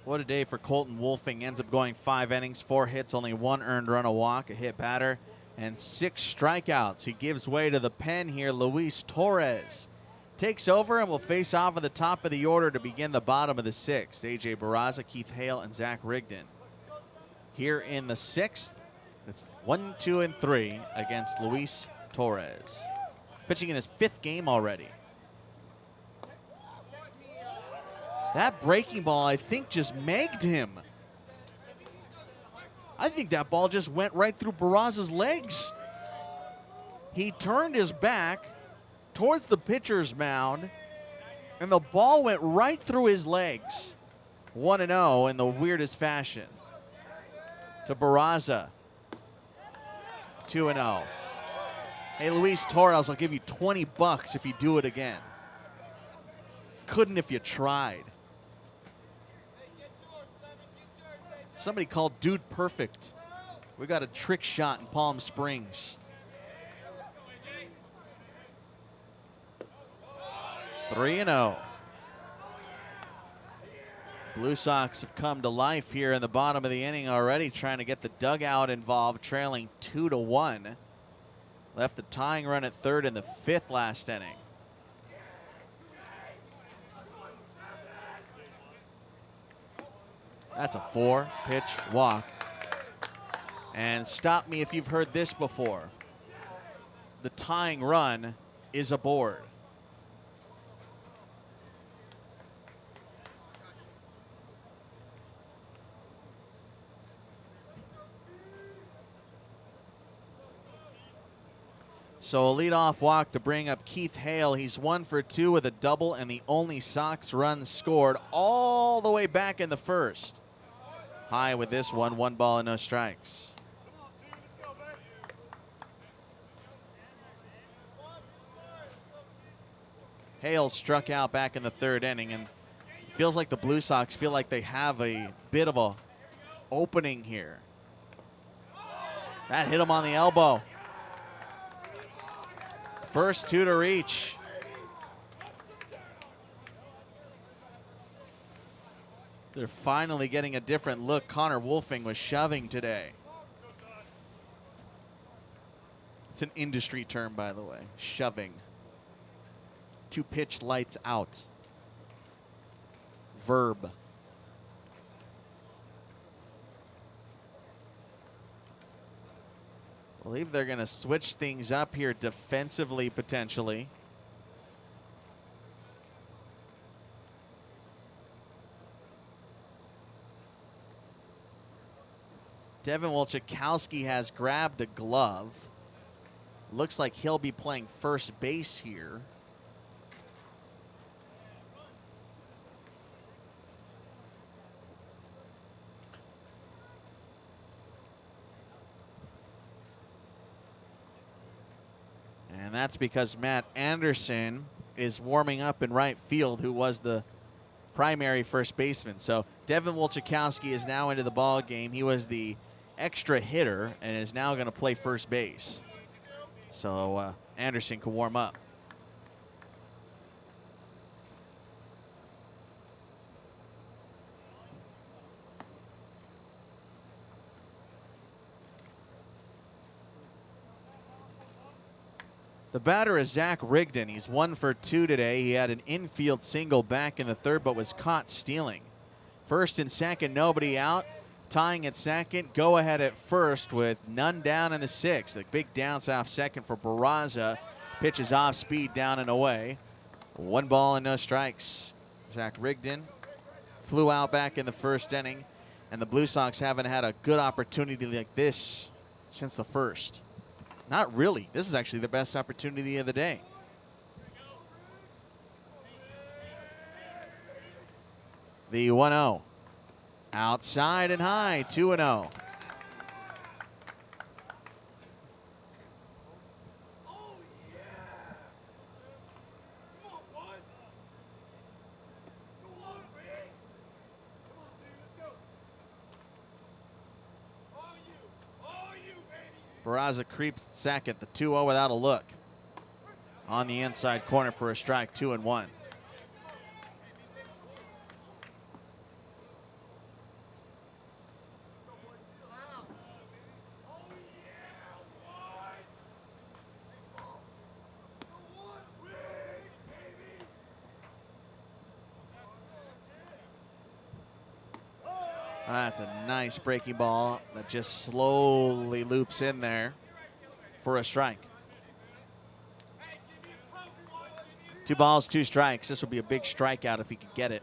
What a day for Colton Wolfing. Ends up going 5 innings, 4 hits, only 1 earned run, a walk, a hit batter, and 6 strikeouts. He gives way to the pen here. Luis Torres takes over and will face off at the top of the order to begin the bottom of the 6th. A.J. Barraza, Keith Hale, and Zach Rigdon. Here in the 6th, it's 1, 2, and 3 against Luis Torres. Pitching in his 5th game already. That breaking ball, I think, just megged him. I think that ball just went right through Barraza's legs. He turned his back towards the pitcher's mound, and the ball went right through his legs. 1-0 in the weirdest fashion. To Barraza. 2-0. Hey, Luis Torres, I'll give you $20 if you do it again. Couldn't if you tried. Somebody called Dude Perfect. We got a trick shot in Palm Springs. 3-0. Blue Sox have come to life here in the bottom of the inning already, trying to get the dugout involved, trailing 2-1. Left the tying run at third in the 5th last inning. That's a 4-pitch walk. And stop me if you've heard this before. The tying run is aboard. So a leadoff walk to bring up Keith Hale. He's 1 for 2 with a double and the only Sox run scored all the way back in the 1st. High with this one, 1 ball and no strikes. Hale struck out back in the 3rd inning, and it feels like the Blue Sox feel like they have a bit of a opening here. That hit him on the elbow. First 2 to reach. They're finally getting a different look. Connor Wolfing was shoving today. It's an industry term, by the way, shoving. 2-pitch lights out. Verb. I believe they're going to switch things up here defensively, potentially. Devin Wolchakowski has grabbed a glove. Looks like he'll be playing first base here. And that's because Matt Anderson is warming up in right field, who was the primary first baseman. So Devin Wolchakowski is now into the ball game. He was the extra hitter and is now going to play first base. So Anderson can warm up. The batter is Zach Rigdon. He's 1 for 2 today. He had an infield single back in the 3rd, but was caught stealing. 1st and 2nd, nobody out. Tying at 2nd, go ahead at 1st with none down in the 6th. The big downs off 2nd for Barraza. Pitches off speed down and away. 1 ball and no strikes. Zach Rigdon flew out back in the 1st inning, and the Blue Sox haven't had a good opportunity like this since the 1st. Not really. This is actually the best opportunity of the day. The 1-0. Outside and high, 2-0. Barraza creeps second, the 2-0 without a look. On the inside corner for a strike, 2-1. That's a nice breaking ball that just slowly loops in there for a strike. 2 balls, 2 strikes. This would be a big strikeout if he could get it.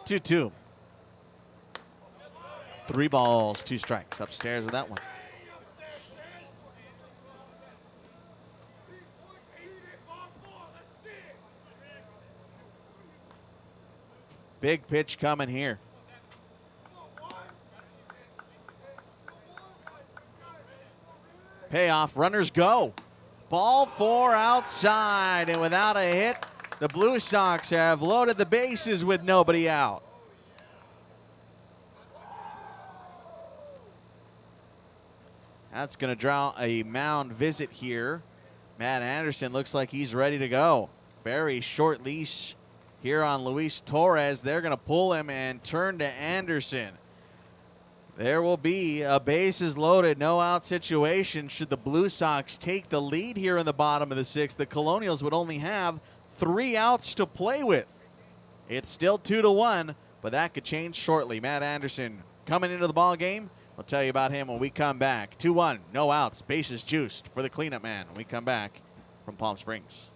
2-2. 3 balls, 2 strikes. Upstairs with that one. Big pitch coming here. Payoff, runners go. Ball 4 outside, and without a hit, the Blue Sox have loaded the bases with nobody out. That's going to draw a mound visit here. Matt Anderson looks like he's ready to go. Very short leash here on Luis Torres. They're going to pull him and turn to Anderson. There will be a bases loaded, no out situation. Should the Blue Sox take the lead here in the bottom of the 6th, the Colonials would only have 3 outs to play with. It's still 2-1, but that could change shortly. Matt Anderson coming into the ball game. We'll tell you about him when we come back. 2-1, no outs, bases juiced for the cleanup man when we come back from Palm Springs.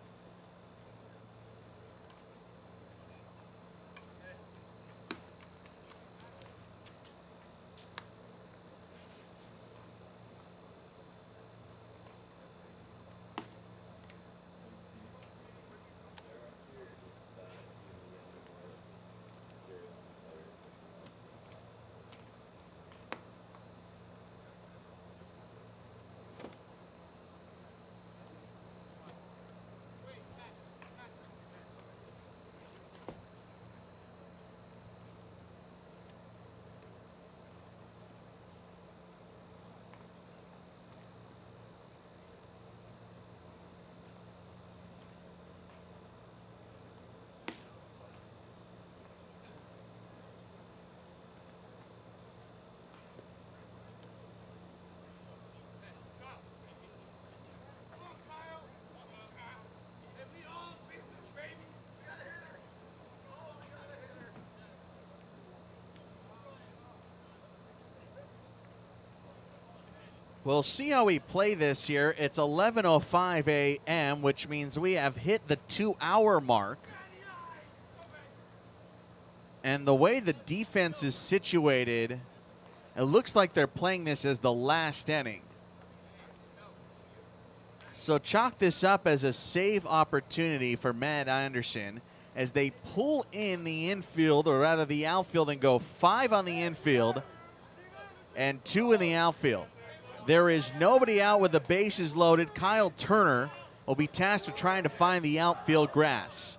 We'll see how we play this here. It's 11:05 a.m., which means we have hit the 2-hour mark. And the way the defense is situated, it looks like they're playing this as the last inning. So chalk this up as a save opportunity for Matt Anderson as they pull in the infield, or rather the outfield, and go 5 on the infield and 2 in the outfield. There is nobody out with the bases loaded. Kyle Turner will be tasked with trying to find the outfield grass.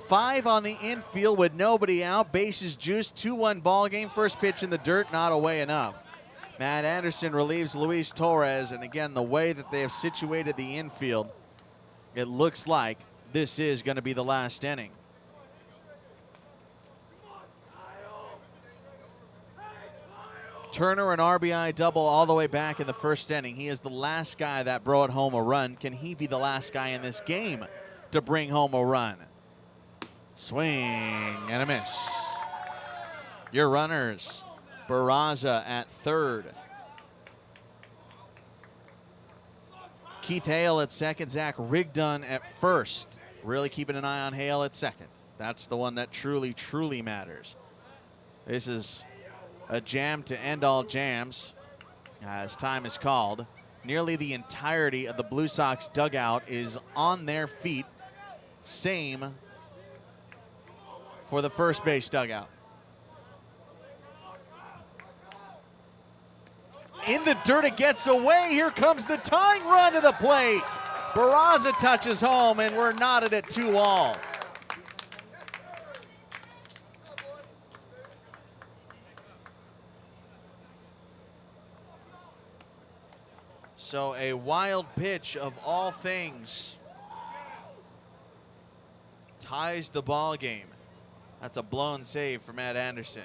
5 on the infield with nobody out. Bases juiced, 2-1 ball game. First pitch in the dirt, not away enough. Matt Anderson relieves Luis Torres, and again, the way that they have situated the infield, it looks like this is going to be the last inning. Turner, an RBI double all the way back in the first inning. He is the last guy that brought home a run. Can he be the last guy in this game to bring home a run? Swing and a miss. Your runners, Barraza at third. Keith Hale at second. Zach Rigdon at first. Really keeping an eye on Hale at second. That's the one that truly, truly matters. This is a jam to end all jams as time is called. Nearly the entirety of the Blue Sox dugout is on their feet. Same for the first base dugout. In the dirt, it gets away. Here comes the tying run to the plate. Barraza touches home, and we're knotted at 2-all. So a wild pitch of all things ties the ball game. That's a blown save for Matt Anderson.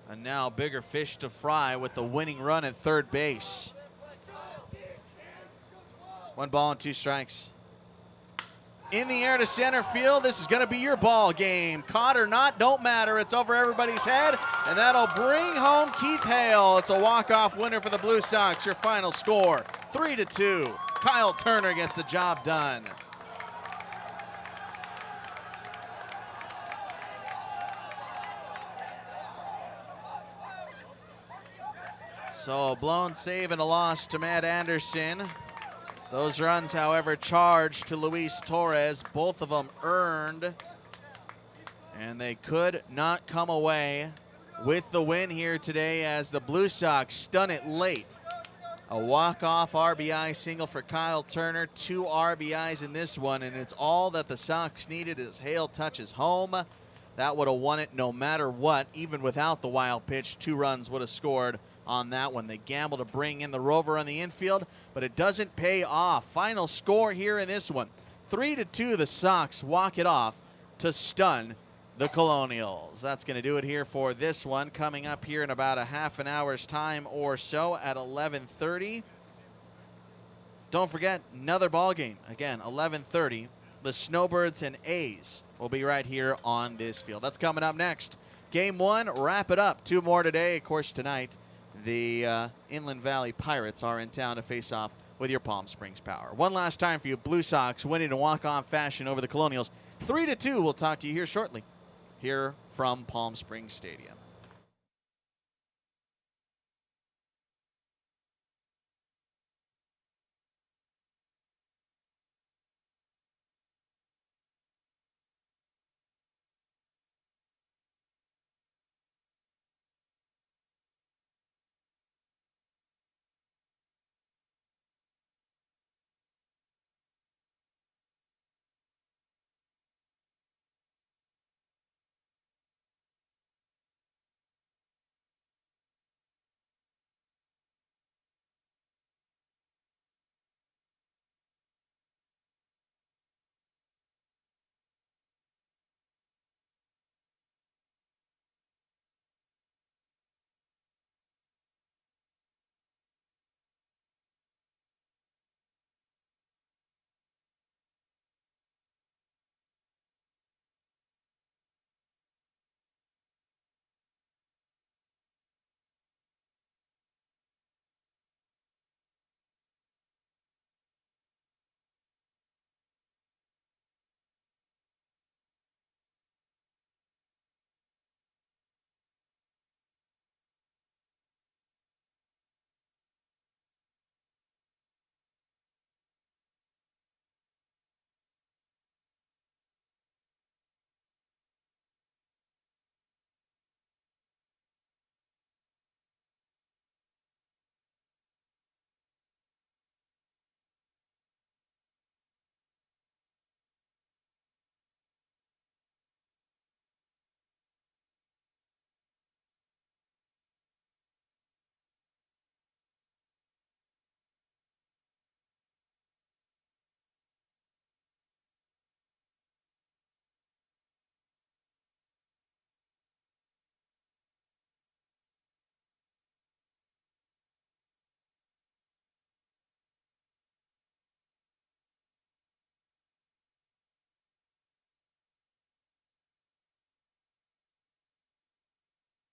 And now bigger fish to fry with the winning run at third base. 1 ball and 2 strikes. In the air to center field. This is going to be your ball game. Caught or not, don't matter. It's over everybody's head, and that'll bring home Keith Hale. It's a walk-off winner for the Blue Sox. Your final score, 3-2. Kyle Turner gets the job done. So a blown save and a loss to Matt Anderson. Those runs, however, charged to Luis Torres, both of them earned. And they could not come away with the win here today as the Blue Sox stun it late. A walk-off RBI single for Kyle Turner, 2 RBIs in this one, and it's all that the Sox needed as Hale touches home. That would have won it no matter what. Even without the wild pitch, 2 runs would have scored on that one. They gamble to bring in the rover on the infield, but it doesn't pay off. Final score here in this one, 3-2, the Sox walk it off to stun the Colonials. That's going to do it here for this one. Coming up here in about a half an hour's time or so at 11:30. Don't forget, another ball game. Again, 11:30. The Snowbirds and A's will be right here on this field. That's coming up next. Game 1, wrap it up. 2 more today. Of course, tonight, the Inland Valley Pirates are in town to face off with your Palm Springs Power. One last time for you. Blue Sox winning in walk-on fashion over the Colonials. 3-2. We'll talk to you here shortly, here from Palm Springs Stadium.